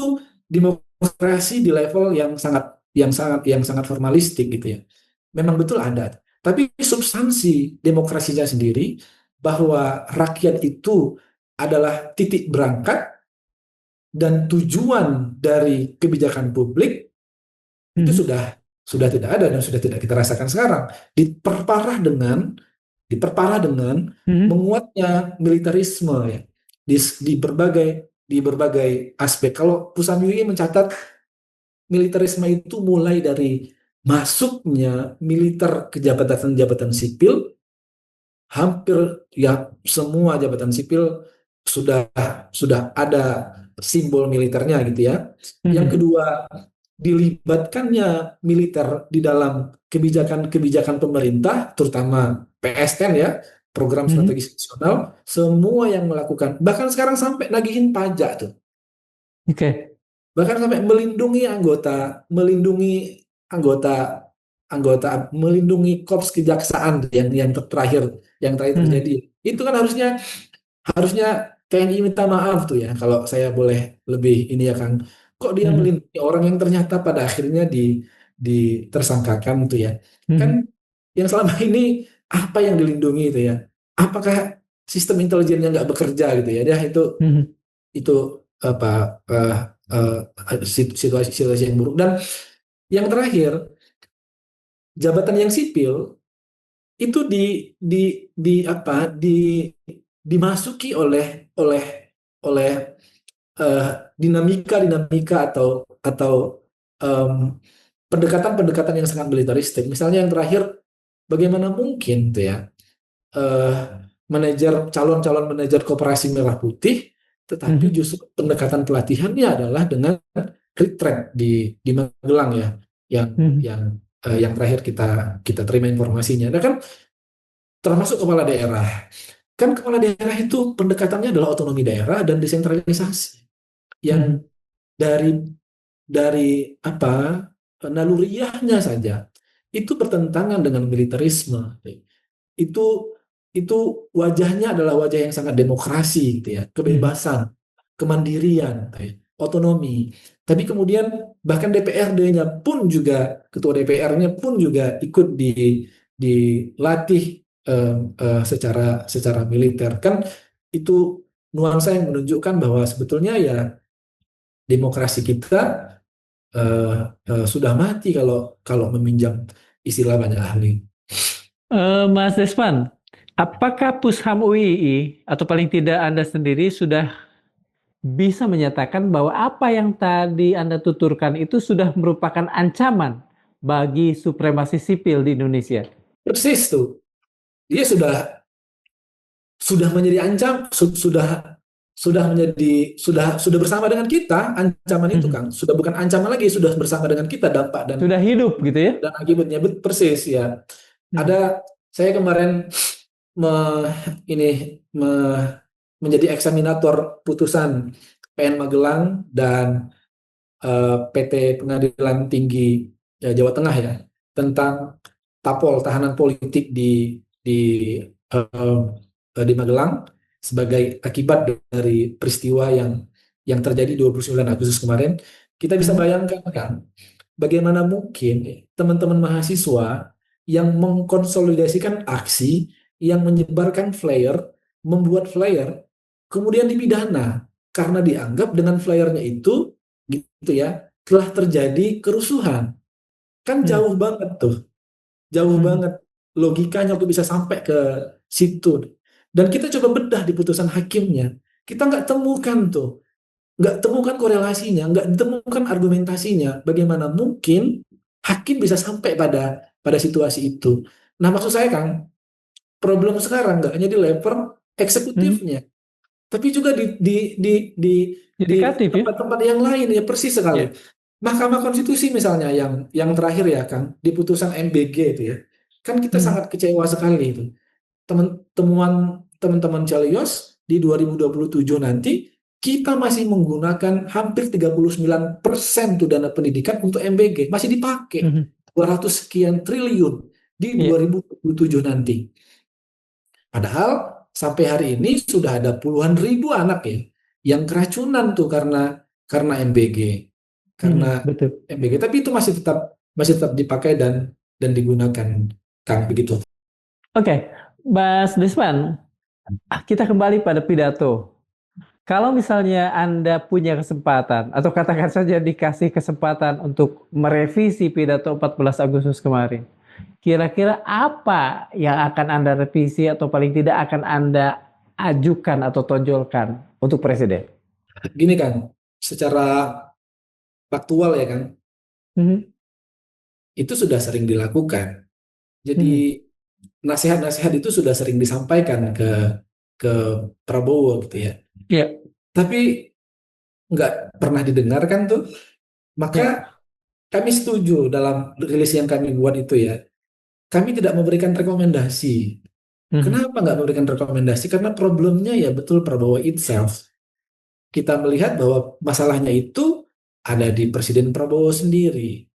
demokrasi di level yang sangat formalistik gitu ya. Memang betul ada. Tapi substansi demokrasinya sendiri, bahwa rakyat itu adalah titik berangkat dan tujuan dari kebijakan publik, itu Hmm. sudah tidak ada dan sudah tidak kita rasakan sekarang. Diperparah dengan Hmm. menguatnya militerisme ya, di berbagai aspek. Kalau Pusat UI mencatat militerisme itu mulai dari masuknya militer ke jabatan-jabatan sipil, hampir ya semua jabatan sipil sudah sudah ada simbol militernya gitu ya. Yang Hmm. kedua, dilibatkannya militer di dalam kebijakan-kebijakan pemerintah, terutama PSN ya, program Hmm. strategis nasional, semua yang melakukan, bahkan sekarang sampai nagihin pajak tuh, Oke. bahkan sampai melindungi anggota, melindungi korps kejaksaan yang terakhir Hmm. terjadi. Itu kan harusnya TNI minta maaf tuh ya, kalau saya boleh lebih ini ya Kang. Kok dia Hmm. melindungi orang yang ternyata pada akhirnya ditersangkakan tuh ya. Hmm. Kan yang selama ini apa yang dilindungi itu ya? Apakah sistem intelijennya nggak bekerja gitu ya? Dia Hmm. itu apa situasi-situasi yang buruk. Dan yang terakhir, jabatan yang sipil itu dimasuki oleh dinamika-dinamika atau em, pendekatan-pendekatan yang sangat militeristik. Misalnya yang terakhir, bagaimana mungkin tuh ya, eh, calon-calon manajer Koperasi Merah Putih, tetapi Hmm. justru pendekatan pelatihannya adalah dengan retreat di Magelang ya, yang Hmm. yang yang terakhir kita kita terima informasinya. Nah kan termasuk kepala daerah. Kan kepala daerah itu pendekatannya adalah otonomi daerah dan desentralisasi, Hmm. yang dari naluriahnya saja itu bertentangan dengan militerisme. Itu itu wajahnya adalah wajah yang sangat demokrasi gitu ya, Hmm. kebebasan, kemandirian gitu ya. otonomi. Tapi kemudian bahkan DPRD-nya pun juga, ketua DPR-nya pun juga ikut dilatih secara militer. Kan itu nuansa yang menunjukkan bahwa sebetulnya ya demokrasi kita sudah mati kalau kalau meminjam istilah banyak ahli. Mas Desman, apakah Pusham UII atau paling tidak Anda sendiri sudah bisa menyatakan bahwa apa yang tadi Anda tuturkan itu sudah merupakan ancaman bagi supremasi sipil di Indonesia? Persis tuh, dia sudah menjadi sudah bersama dengan kita ancaman itu, Kang. Sudah bukan ancaman lagi, sudah bersama dengan kita dampak Sudah hidup gitu ya? dan akibatnya persis ya. Ada saya kemarin me, menjadi eksaminator putusan PN Magelang dan PT Pengadilan Tinggi Jawa Tengah ya tentang tahanan politik di Magelang sebagai akibat dari peristiwa yang terjadi 29 Agustus kemarin. Kita bisa bayangkan kan bagaimana mungkin teman-teman mahasiswa yang mengkonsolidasikan aksi, yang menyebarkan flyer, membuat flyer, kemudian dipidana karena dianggap dengan flyernya itu gitu ya telah terjadi kerusuhan. Kan jauh banget tuh, jauh banget logikanya untuk bisa sampai ke situ. Dan kita coba bedah di putusan hakimnya, kita nggak temukan tuh, nggak temukan korelasinya, nggak temukan argumentasinya. Bagaimana mungkin hakim bisa sampai pada situasi itu? Nah, maksud saya Kang, problem sekarang nggak hanya di level eksekutifnya, tapi juga di Yudikatif ya? tempat-tempat yang lain ya persis sekali. Ya. Mahkamah Konstitusi misalnya yang terakhir ya Kang, di putusan MBG itu ya, kan kita sangat kecewa sekali itu. Temuan teman-teman Celios di 2027 nanti kita masih menggunakan hampir 39% tuh dana pendidikan untuk MBG, masih dipakai 200 sekian triliun di 2027 nanti. Padahal sampai hari ini sudah ada puluhan ribu anak ya yang keracunan tuh karena MBG. Karena Betul. MBG, tapi itu masih tetap dipakai dan digunakan, Kang, begitu. Oke, Mas Desman, kita kembali pada pidato. Kalau misalnya Anda punya kesempatan, atau katakan saja dikasih kesempatan untuk merevisi pidato 14 Agustus kemarin, kira-kira apa yang akan Anda revisi atau paling tidak akan Anda ajukan atau tonjolkan untuk Presiden? Gini Kang, secara faktual ya Kang, itu sudah sering dilakukan. Jadi nasihat-nasihat itu sudah sering disampaikan ke Prabowo gitu ya. Iya. Tapi nggak pernah didengarkan tuh. Maka kami setuju dalam rilis yang kami buat itu ya. Kami tidak memberikan rekomendasi. Kenapa nggak memberikan rekomendasi? Karena problemnya ya betul Prabowo itself. Kita melihat bahwa masalahnya itu ada di Presiden Prabowo sendiri.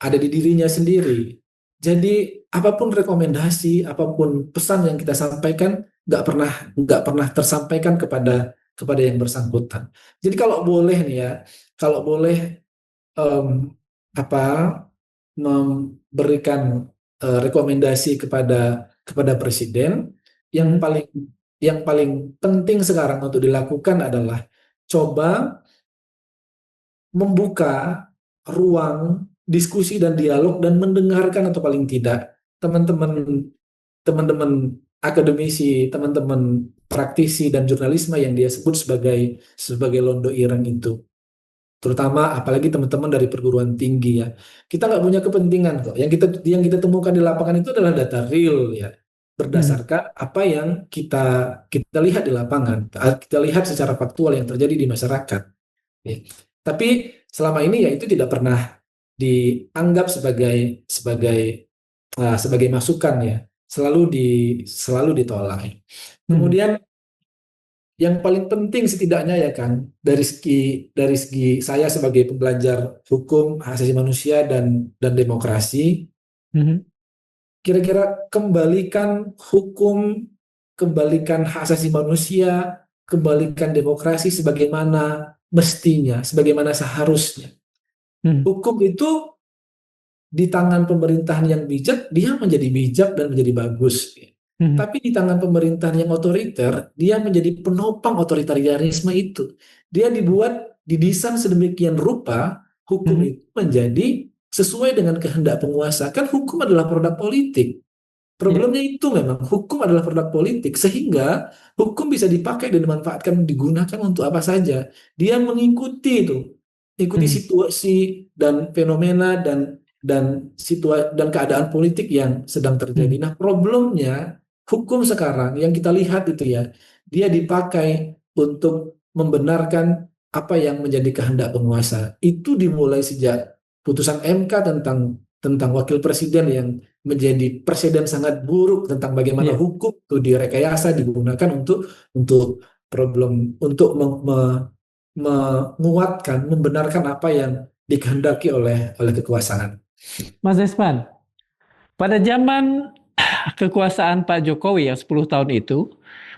Ada di dirinya sendiri. Jadi apapun rekomendasi, apapun pesan yang kita sampaikan nggak pernah tersampaikan kepada yang bersangkutan. Jadi kalau boleh nih ya, kalau boleh apa memberikan rekomendasi kepada Presiden, yang paling penting sekarang untuk dilakukan adalah coba membuka ruang diskusi dan dialog dan mendengarkan atau paling tidak teman-teman akademisi, teman-teman praktisi dan jurnalisme yang dia sebut sebagai londo ireng itu. Terutama apalagi teman-teman dari perguruan tinggi ya. Kita nggak punya kepentingan kok. Yang kita temukan di lapangan itu adalah data real ya. Berdasarkan apa yang kita lihat di lapangan. Kita lihat secara faktual yang terjadi di masyarakat. Ya. Tapi selama ini ya itu tidak pernah dianggap sebagai masukan ya, selalu ditolak. Kemudian yang paling penting setidaknya ya kan dari segi saya sebagai pembelajar hukum hak asasi manusia dan demokrasi, kira-kira kembalikan hukum, kembalikan hak asasi manusia, kembalikan demokrasi sebagaimana mestinya, sebagaimana seharusnya. Hmm. Hukum itu di tangan pemerintahan yang bijak, dia menjadi bijak dan menjadi bagus. Hmm. Tapi di tangan pemerintahan yang otoriter, dia menjadi penopang otoritarianisme itu. Dia didesain sedemikian rupa, hukum Hmm. itu menjadi sesuai dengan kehendak penguasa. Kan hukum adalah produk politik. Ya. Problemnya itu memang hukum adalah produk politik, sehingga hukum bisa dipakai dan dimanfaatkan, digunakan untuk apa saja. Dia mengikuti itu, ikuti Hmm. situasi dan fenomena dan keadaan politik yang sedang terjadi. Hmm. Nah, problemnya hukum sekarang yang kita lihat itu ya, dia dipakai untuk membenarkan apa yang menjadi kehendak penguasa. Itu dimulai sejak putusan MK tentang wakil presiden yang menjadi presiden sangat buruk tentang bagaimana Ya. hukum itu direkayasa digunakan untuk problem untuk menguatkan, membenarkan apa yang dikehendaki oleh kekuasaan. Mas Desman, pada zaman kekuasaan Pak Jokowi yang 10 tahun itu,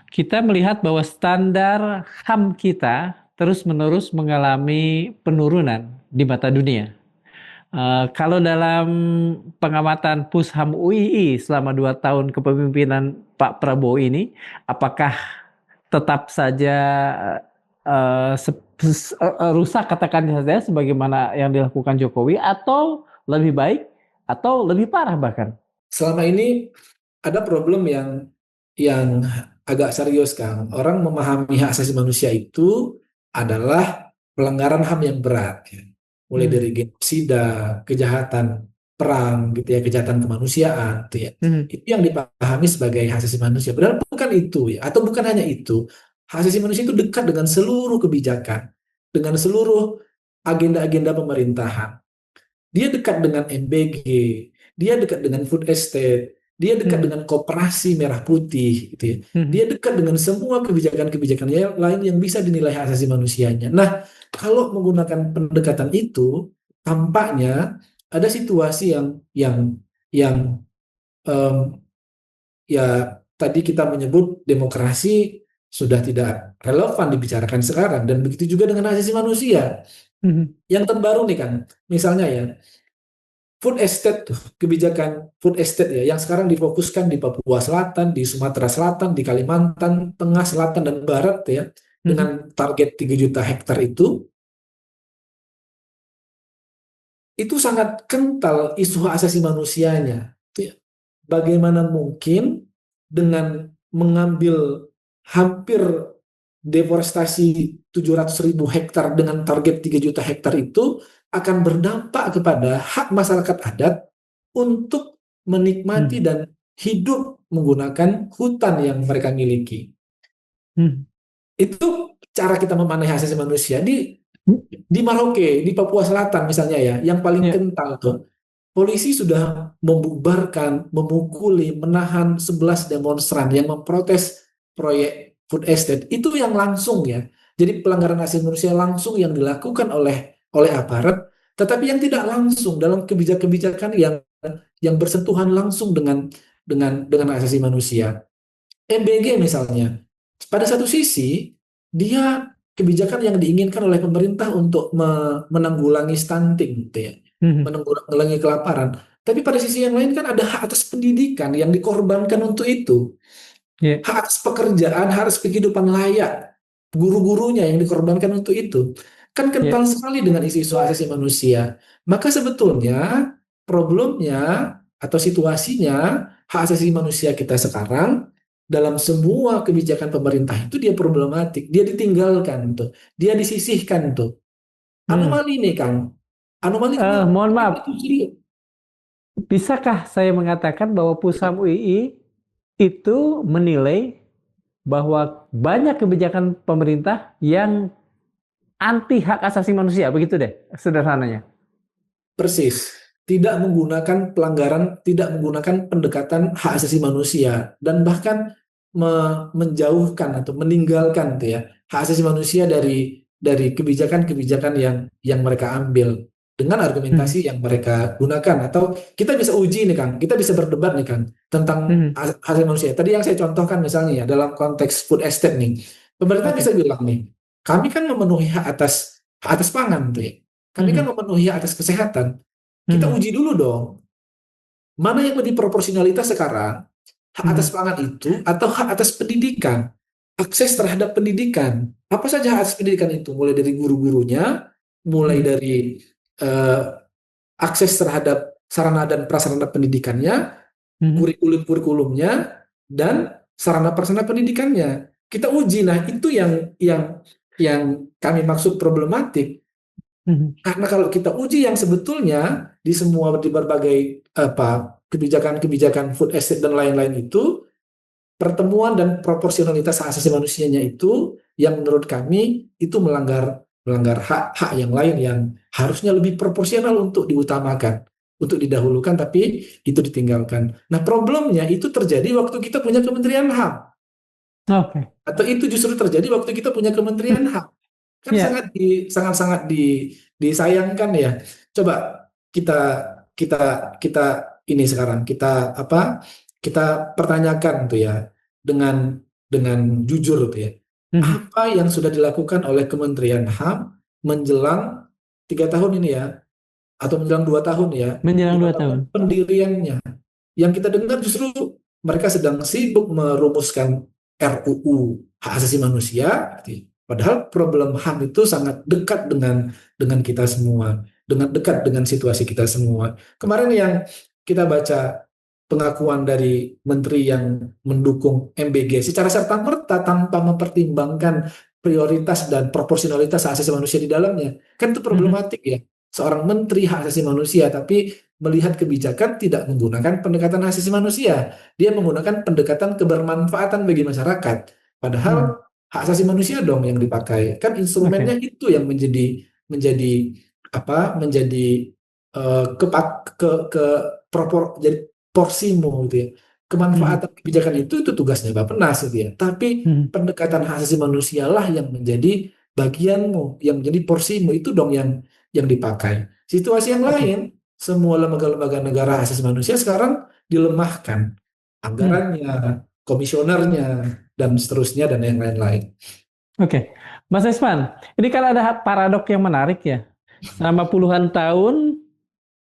kita melihat bahwa standar HAM kita terus-menerus mengalami penurunan di mata dunia. Kalau dalam pengamatan Pusham UII selama 2 tahun kepemimpinan Pak Prabowo ini, apakah tetap saja rusak katakan saja sebagaimana yang dilakukan Jokowi, atau lebih baik atau lebih parah bahkan? Selama ini ada problem yang agak serius, Kang. Orang memahami hak asasi manusia itu adalah pelanggaran HAM yang berat, ya. Mulai Hmm. dari genosida, kejahatan perang, gitu ya, kejahatan kemanusiaan, gitu ya. Hmm. Itu yang dipahami sebagai hak asasi manusia. Padahal bukan itu, ya, atau bukan hanya itu. Hak asasi manusia itu dekat dengan seluruh kebijakan, dengan seluruh agenda-agenda pemerintahan. Dia dekat dengan MBG, dia dekat dengan food estate, dia dekat Hmm. dengan koperasi merah putih, gitu ya. Hmm. Dia dekat dengan semua kebijakan-kebijakan lain yang bisa dinilai hak asasi manusianya. Nah, kalau menggunakan pendekatan itu, tampaknya ada situasi yang em, ya tadi kita menyebut demokrasi sudah tidak relevan dibicarakan sekarang, dan begitu juga dengan hak asasi manusia. Hmm. Yang terbaru nih kan, misalnya ya, food estate tuh, kebijakan food estate ya, yang sekarang difokuskan di Papua Selatan, di Sumatera Selatan, di Kalimantan Tengah, Selatan, dan Barat ya, Hmm. dengan target 3 juta hektar itu sangat kental isu hak asasi manusianya. Ya, bagaimana mungkin dengan mengambil hampir deforestasi 700.000 hektar dengan target 3 juta hektar itu akan berdampak kepada hak masyarakat adat untuk menikmati Hmm. dan hidup menggunakan hutan yang mereka miliki. Hmm. Itu cara kita memanai hak asasi manusia di Merauke, di Papua Selatan misalnya ya, yang paling Ya. kental tuh. Polisi sudah membubarkan, memukuli, menahan 11 demonstran yang memprotes proyek food estate. Itu yang langsung ya. Jadi pelanggaran hak asasi manusia langsung yang dilakukan oleh aparat, tetapi yang tidak langsung dalam kebijakan-kebijakan yang bersentuhan langsung dengan hak asasi manusia. MBG misalnya, pada satu sisi dia kebijakan yang diinginkan oleh pemerintah untuk menanggulangi stunting, gitu ya, Hmm. menanggulangi kelaparan. Tapi pada sisi yang lain kan ada hak atas pendidikan yang dikorbankan untuk itu, Ya. hak atas pekerjaan, hak atas kehidupan layak, guru-gurunya yang dikorbankan untuk itu. Kan Ya. kental sekali dengan isu-isu hak asasi manusia. Maka sebetulnya problemnya atau situasinya hak asasi manusia kita sekarang dalam semua kebijakan pemerintah itu dia problematik, dia ditinggalkan tuh, dia disisihkan tuh. Hmm. Anomali nih Kang, anomali karena Mohon maaf, itu serius. bisakah saya mengatakan bahwa Pusam UI itu menilai bahwa banyak kebijakan pemerintah yang anti hak asasi manusia, begitu deh, sederhananya. Persis, tidak menggunakan pendekatan hak asasi manusia, dan bahkan menjauhkan atau meninggalkan tuh ya hak asasi manusia dari kebijakan-kebijakan yang mereka ambil dengan Hmm. argumentasi yang mereka gunakan. Atau kita bisa uji nih Kang, kita bisa berdebat nih Kang tentang Hmm. hak asasi manusia. Tadi yang saya contohkan misalnya ya dalam konteks food estate nih, pemerintah Oke. bisa bilang nih, kami kan memenuhi hak atas pangan tuh ya. Kami kan Mhm. memenuhi hak atas kesehatan. Kita Mhm. uji dulu dong, mana yang lebih proporsionalitas sekarang, hak atas Mhm. pangan itu atau hak atas pendidikan, akses terhadap pendidikan. Apa saja hak atas pendidikan itu? Mulai dari guru-gurunya, mulai Mhm. dari eh, akses terhadap sarana dan prasarana pendidikannya, Mhm. kurikulum-kurikulumnya, dan sarana prasarana pendidikannya. Kita uji. Nah, itu yang kami maksud problematik. Mhm. Karena kalau kita uji yang sebetulnya di berbagai apa kebijakan-kebijakan food estate dan lain-lain itu, pertemuan dan proporsionalitas hak asasi manusianya itu yang menurut kami itu melanggar melanggar hak-hak yang lain yang harusnya lebih proporsional untuk diutamakan, untuk didahulukan, tapi itu ditinggalkan. Nah, problemnya itu terjadi waktu kita punya Kementerian HAM, Oke. atau itu justru terjadi waktu kita punya Kementerian HAM. Kan Ya. sangat disayangkan ya. Coba kita kita kita ini sekarang kita kita pertanyakan tuh ya, dengan jujur tuh ya, Mhm. apa yang sudah dilakukan oleh Kementerian HAM menjelang 3 tahun ini ya, atau menjelang 2 tahun ya, Menjelang dua 2 tahun. tahun pendiriannya. Yang kita dengar justru mereka sedang sibuk merumuskan RUU hak asasi manusia, gitu. Padahal problem HAM itu sangat dekat dengan kita semua, dengan dekat dengan situasi kita semua. Kemarin yang kita baca pengakuan dari menteri yang mendukung MBG secara serta-merta tanpa mempertimbangkan prioritas dan proporsionalitas hak asasi manusia di dalamnya, kan itu Mhm. problematik ya. Seorang menteri hak asasi manusia tapi melihat kebijakan tidak menggunakan pendekatan hak asasi manusia. Dia menggunakan pendekatan kebermanfaatan bagi masyarakat. Mhm. Padahal hak asasi manusia dong yang dipakai. Kan instrumennya Oke. itu yang menjadi menjadi ke jadi porsimu gitu ya. Mhm. Kemanfaatan kebijakan itu tugasnya Bappenas gitu ya. Tapi Mhm. pendekatan hak asasi manusia lah yang menjadi bagianmu, yang menjadi porsimu itu dong yang dipakai. Situasi yang Oke. lain, semua lembaga-lembaga negara hak asasi manusia sekarang dilemahkan Mhm. anggarannya, komisionernya, dan seterusnya dan yang lain-lain. Oke. Mas Esman, ini kan ada paradok yang menarik ya. Selama puluhan tahun,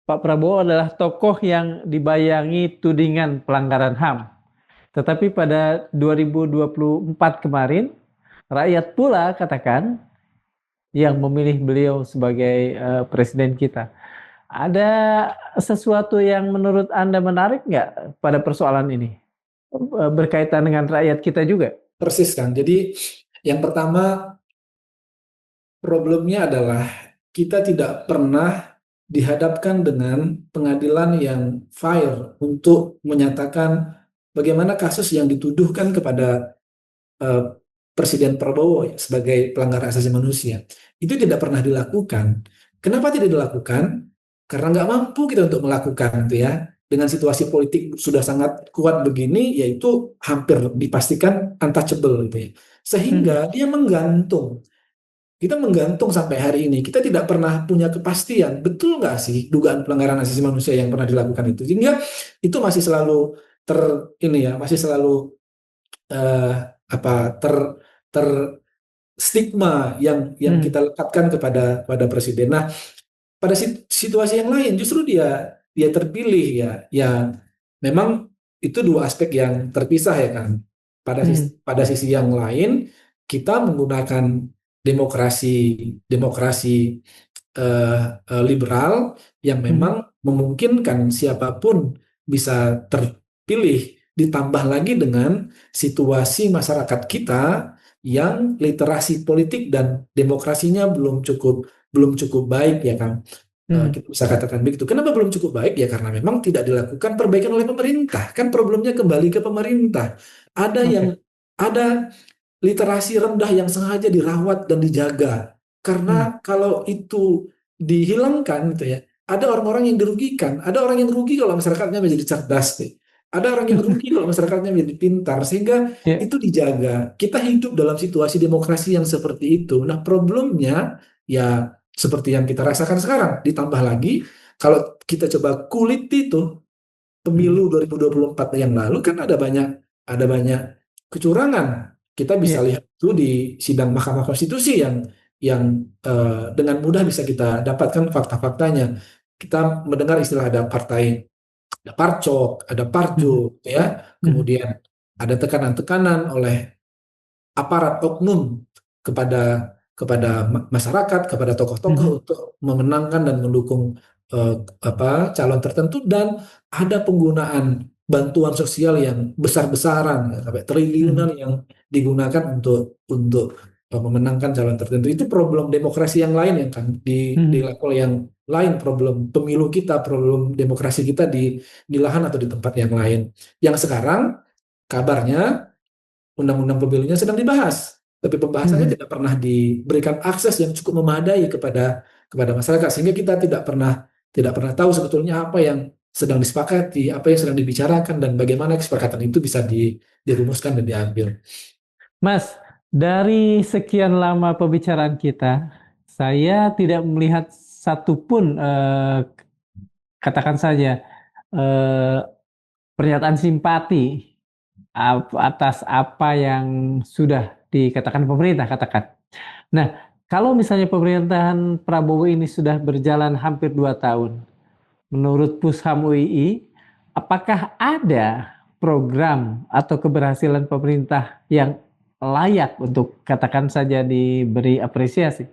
Pak Prabowo adalah tokoh yang dibayangi tudingan pelanggaran HAM. Tetapi pada 2024 kemarin, rakyat pula katakan yang memilih beliau sebagai presiden kita. Ada sesuatu yang menurut Anda menarik nggak pada persoalan ini? Berkaitan dengan rakyat kita juga? Persis kan. Jadi yang pertama problemnya adalah kita tidak pernah dihadapkan dengan pengadilan yang fair untuk menyatakan bagaimana kasus yang dituduhkan kepada eh, Presiden Prabowo ya, sebagai pelanggar hak asasi manusia. Itu tidak pernah dilakukan. Kenapa tidak dilakukan? Karena nggak mampu kita untuk melakukan itu ya. Dengan situasi politik sudah sangat kuat begini, yaitu hampir dipastikan untouchable gitu ya. Sehingga Hmm. dia menggantung. Kita menggantung sampai hari ini. Kita tidak pernah punya kepastian. Betul nggak sih dugaan pelanggaran hak asasi manusia yang pernah dilakukan itu? Sehingga itu masih selalu ter ini ya, masih selalu eh, apa ter stigma yang Hmm. kita lekatkan kepada presiden. Nah, pada situasi yang lain justru dia dia terpilih ya. Ya memang itu dua aspek yang terpisah ya kan. Hmm. Pada sisi yang lain kita menggunakan demokrasi demokrasi liberal yang Hmm. memang memungkinkan siapapun bisa terpilih, ditambah lagi dengan situasi masyarakat kita yang literasi politik dan demokrasinya belum cukup baik ya kan. Hmm. Kita bisa katakan begitu. Kenapa belum cukup baik? Ya karena memang tidak dilakukan perbaikan oleh pemerintah. Kan problemnya kembali ke pemerintah. Ada yang Oke. ada literasi rendah yang sengaja dirawat dan dijaga. Hmm. Karena kalau itu dihilangkan gitu ya, ada orang-orang yang dirugikan, ada orang yang rugi kalau masyarakatnya menjadi cerdas, gitu. Ada orang yang rugi kalau masyarakatnya menjadi pintar, sehingga Ya. itu dijaga. Kita hidup dalam situasi demokrasi yang seperti itu. Nah, problemnya ya seperti yang kita rasakan sekarang. Ditambah lagi, kalau kita coba kulit itu Hmm. pemilu 2024 yang lalu kan ada banyak kecurangan Kita bisa Iya. lihat itu di sidang Mahkamah Konstitusi yang dengan mudah bisa kita dapatkan fakta-faktanya. Kita mendengar istilah ada partai, ada parcok, ada Mhm. parjo, gitu ya. Mhm. Kemudian ada tekanan-tekanan oleh aparat oknum kepada kepada masyarakat, kepada tokoh-tokoh Mhm. untuk memenangkan dan mendukung calon tertentu, dan ada penggunaan bantuan sosial yang besar-besaran sampai triliunan Mhm. yang digunakan untuk memenangkan calon tertentu. Itu problem demokrasi yang lain yang kan di Mhm. level yang lain, problem pemilu kita, problem demokrasi kita di lahan atau di tempat yang lain. Yang sekarang kabarnya undang-undang pemilunya sedang dibahas, tapi pembahasannya Mhm. tidak pernah diberikan akses yang cukup memadai kepada masyarakat, sehingga kita tidak pernah tahu sebetulnya apa yang sedang disepakati, apa yang sedang dibicarakan, dan bagaimana kesepakatan itu bisa dirumuskan dan diambil. Mas, dari sekian lama pembicaraan kita, saya tidak melihat satupun, katakan saja, eh, pernyataan simpati atas apa yang sudah dikatakan pemerintah, katakan. Nah, kalau misalnya pemerintahan Prabowo ini sudah berjalan hampir 2 tahun, menurut Pusham UII, apakah ada program atau keberhasilan pemerintah yang layak untuk katakan saja diberi apresiasi?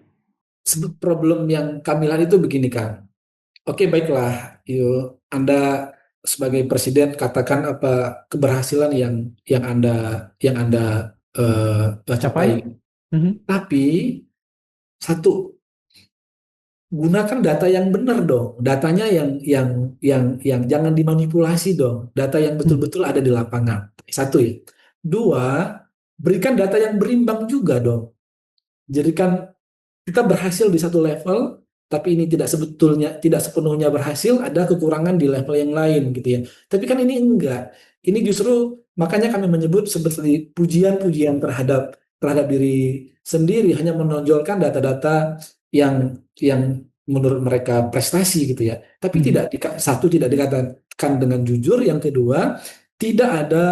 Problem yang kami lihat itu begini kan, oke baiklah, yuk Anda sebagai presiden katakan apa keberhasilan yang Anda capai, Capai? Mhm. tapi satu, gunakan data yang benar dong. Datanya yang jangan dimanipulasi dong. Data yang Hmm. betul-betul ada di lapangan. Satu ya. Dua, berikan data yang berimbang juga dong. Jadikan kita berhasil di satu level, tapi ini tidak sepenuhnya berhasil, ada kekurangan di level yang lain gitu ya. Tapi kan ini enggak. Ini justru makanya kami menyebut seperti pujian-pujian terhadap diri sendiri, hanya menonjolkan data-data yang menurut mereka prestasi gitu ya. Tapi Mhm. satu, tidak dikatakan dengan jujur, yang kedua tidak ada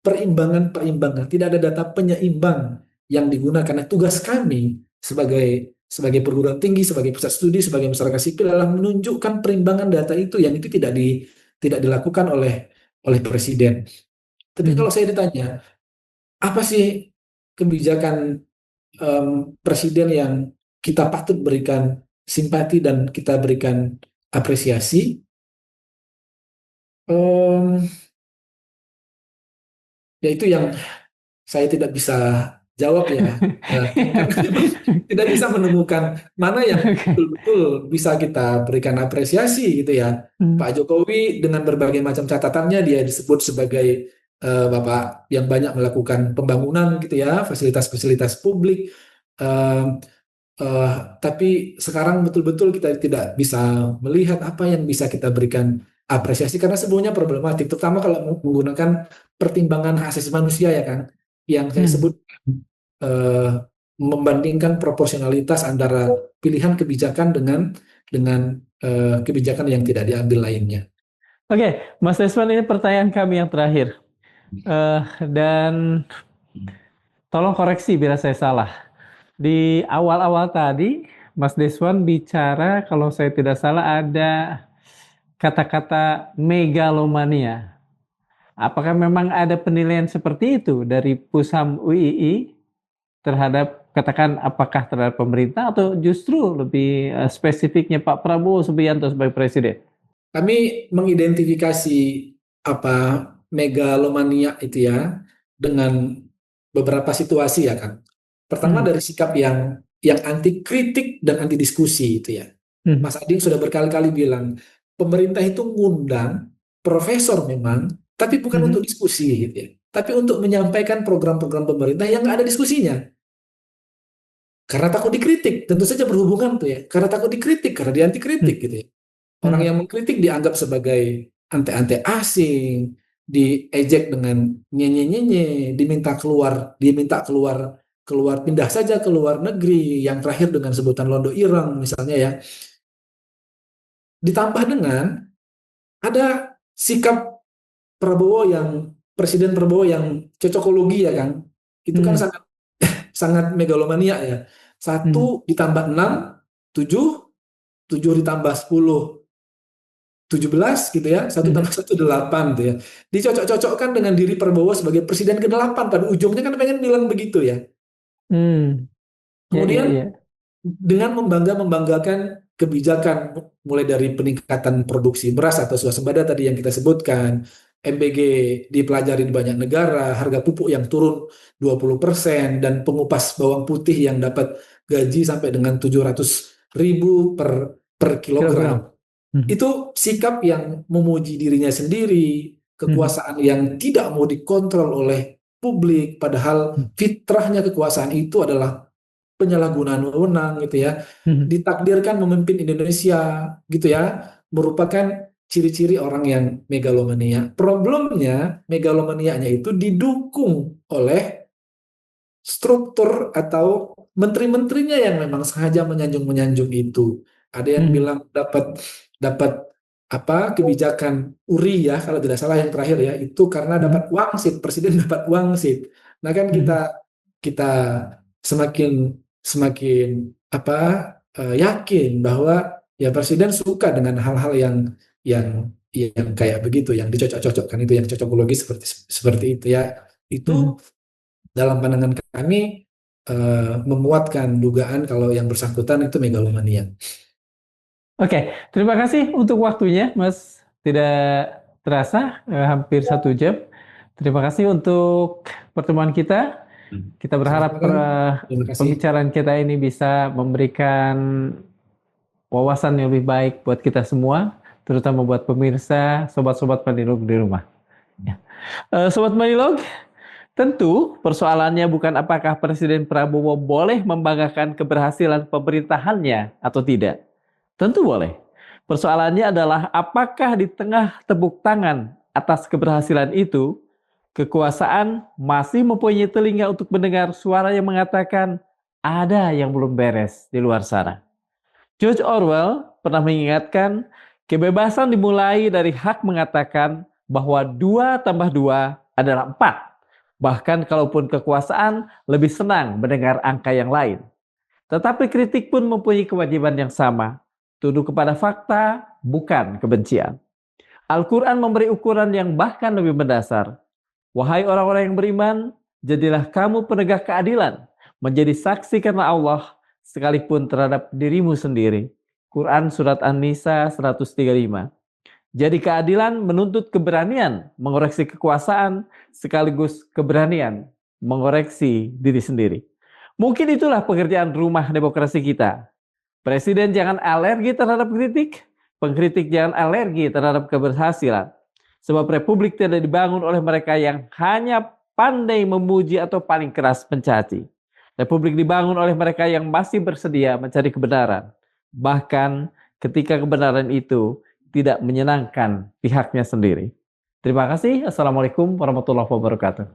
perimbangan-perimbangan, tidak ada data penyeimbang yang digunakan. Nah, tugas kami sebagai perguruan tinggi, sebagai pusat studi, sebagai masyarakat sipil adalah menunjukkan perimbangan data itu, yang itu tidak dilakukan oleh presiden. Tapi Mhm. kalau saya ditanya, apa sih kebijakan presiden yang kita patut berikan simpati dan kita berikan apresiasi? Em, Ya itu yang saya tidak bisa jawab ya. Karena memang tidak bisa menemukan mana yang Oke. betul-betul bisa kita berikan apresiasi gitu ya. Hmm. Pak Jokowi dengan berbagai macam catatannya, dia disebut sebagai Bapak yang banyak melakukan pembangunan gitu ya, fasilitas-fasilitas publik. Eh, eh, tapi sekarang betul-betul kita tidak bisa melihat apa yang bisa kita berikan apresiasi, karena sebenarnya problematik, terutama kalau menggunakan pertimbangan hak asasi manusia ya kan, yang saya Hmm. sebut eh, membandingkan proporsionalitas antara pilihan kebijakan dengan kebijakan yang tidak diambil lainnya. Oke, Mas Desmond, ini pertanyaan kami yang terakhir. Dan tolong koreksi bila saya salah. Di awal-awal tadi, Mas Deswan bicara, kalau saya tidak salah, ada kata-kata megalomania. Apakah memang ada penilaian seperti itu dari Pusham UII terhadap, katakan, apakah terhadap pemerintah atau justru lebih spesifiknya Pak Prabowo Subianto sebagai presiden? Kami mengidentifikasi apa megalomania itu ya dengan beberapa situasi ya kan. Pertama Hmm. dari sikap yang anti kritik dan anti diskusi itu ya. Hmm. Mas Ading sudah berkali-kali bilang pemerintah itu ngundang profesor memang, tapi bukan untuk Hmm. diskusi gitu ya. Tapi untuk menyampaikan program-program pemerintah yang nggak ada diskusinya. Karena takut dikritik, tentu saja berhubungan tuh ya. Karena takut dikritik, karena dia anti kritik Hmm. gitu ya. Orang Hmm. yang mengkritik dianggap sebagai ante-ante asing, diejek dengan nyenye-nyenye, diminta keluar keluar pindah saja ke luar negeri, yang terakhir dengan sebutan Londo Irang misalnya ya. Ditambah dengan ada sikap Prabowo yang Presiden Prabowo yang cocokologi ya Kang, itu kan Hmm. sangat sangat megalomania ya. Hmm. 1 ditambah 6, 7, 7 ditambah 10, 17 gitu ya, 1 Hmm. tambah 1 8 gitu ya. Dicocok-cocokkan dengan diri Prabowo sebagai presiden ke-8, pada ujungnya kan pengen bilang begitu ya. Hmm. Ya, ya, Kemudian ya. dengan membanggakan kebijakan mulai dari peningkatan produksi beras atau swasembada tadi yang kita sebutkan, MBG dipelajari di banyak negara, harga pupuk yang turun 20%, dan pengupas bawang putih yang dapat gaji sampai dengan 700.000 per kilogram. Kilogram. Hmm. Itu sikap yang memuji dirinya sendiri, Hmm. kekuasaan yang tidak mau dikontrol oleh publik, padahal fitrahnya kekuasaan itu adalah penyalahgunaan wewenang gitu ya, Hmm. ditakdirkan memimpin Indonesia gitu ya, merupakan ciri-ciri orang yang megalomania. Problemnya megalomanianya itu didukung oleh struktur atau menteri-menterinya yang memang sengaja menyanjung-menyanjung itu. Ada yang Hmm. bilang dapat dapat apa kebijakan URI ya kalau tidak salah yang terakhir ya, itu karena Hmm. dapat wangsit, presiden dapat wangsit. Nah kan Hmm. kita semakin semakin yakin bahwa ya presiden suka dengan hal-hal yang kayak begitu, yang dicocok-cocokkan itu, yang cocokologi seperti seperti itu ya. Hmm. Itu dalam pandangan kami memuatkan dugaan kalau yang bersangkutan itu megalomania. Oke, terima kasih untuk waktunya, Mas. Tidak terasa hampir 1 jam. Terima kasih untuk pertemuan kita. Kita Sama-sama berharap kan? Terima kasih. pembicaraan kita ini bisa memberikan wawasan yang lebih baik buat kita semua, terutama buat pemirsa, sobat-sobat Manilog di rumah. Ya. Sobat Manilog, tentu persoalannya bukan apakah Presiden Prabowo boleh membanggakan keberhasilan pemerintahannya atau tidak. Tentu boleh. Persoalannya adalah apakah di tengah tepuk tangan atas keberhasilan itu, kekuasaan masih mempunyai telinga untuk mendengar suara yang mengatakan ada yang belum beres di luar sana. George Orwell pernah mengingatkan, kebebasan dimulai dari hak mengatakan bahwa 2 tambah 2 adalah 4. Bahkan kalaupun kekuasaan lebih senang mendengar angka yang lain. Tetapi kritik pun mempunyai kewajiban yang sama. Tunduk kepada fakta, bukan kebencian. Al-Quran memberi ukuran yang bahkan lebih mendasar. Wahai orang-orang yang beriman, jadilah kamu penegak keadilan, menjadi saksi karena Allah, sekalipun terhadap dirimu sendiri. Quran Surat An-Nisa 135. Jadi keadilan menuntut keberanian mengoreksi kekuasaan, sekaligus keberanian mengoreksi diri sendiri. Mungkin itulah pekerjaan rumah demokrasi kita. Presiden jangan alergi terhadap kritik, pengkritik jangan alergi terhadap keberhasilan. Sebab republik tidak dibangun oleh mereka yang hanya pandai memuji atau paling keras mencaci. Republik dibangun oleh mereka yang masih bersedia mencari kebenaran. Bahkan ketika kebenaran itu tidak menyenangkan pihaknya sendiri. Terima kasih. Assalamualaikum warahmatullahi wabarakatuh.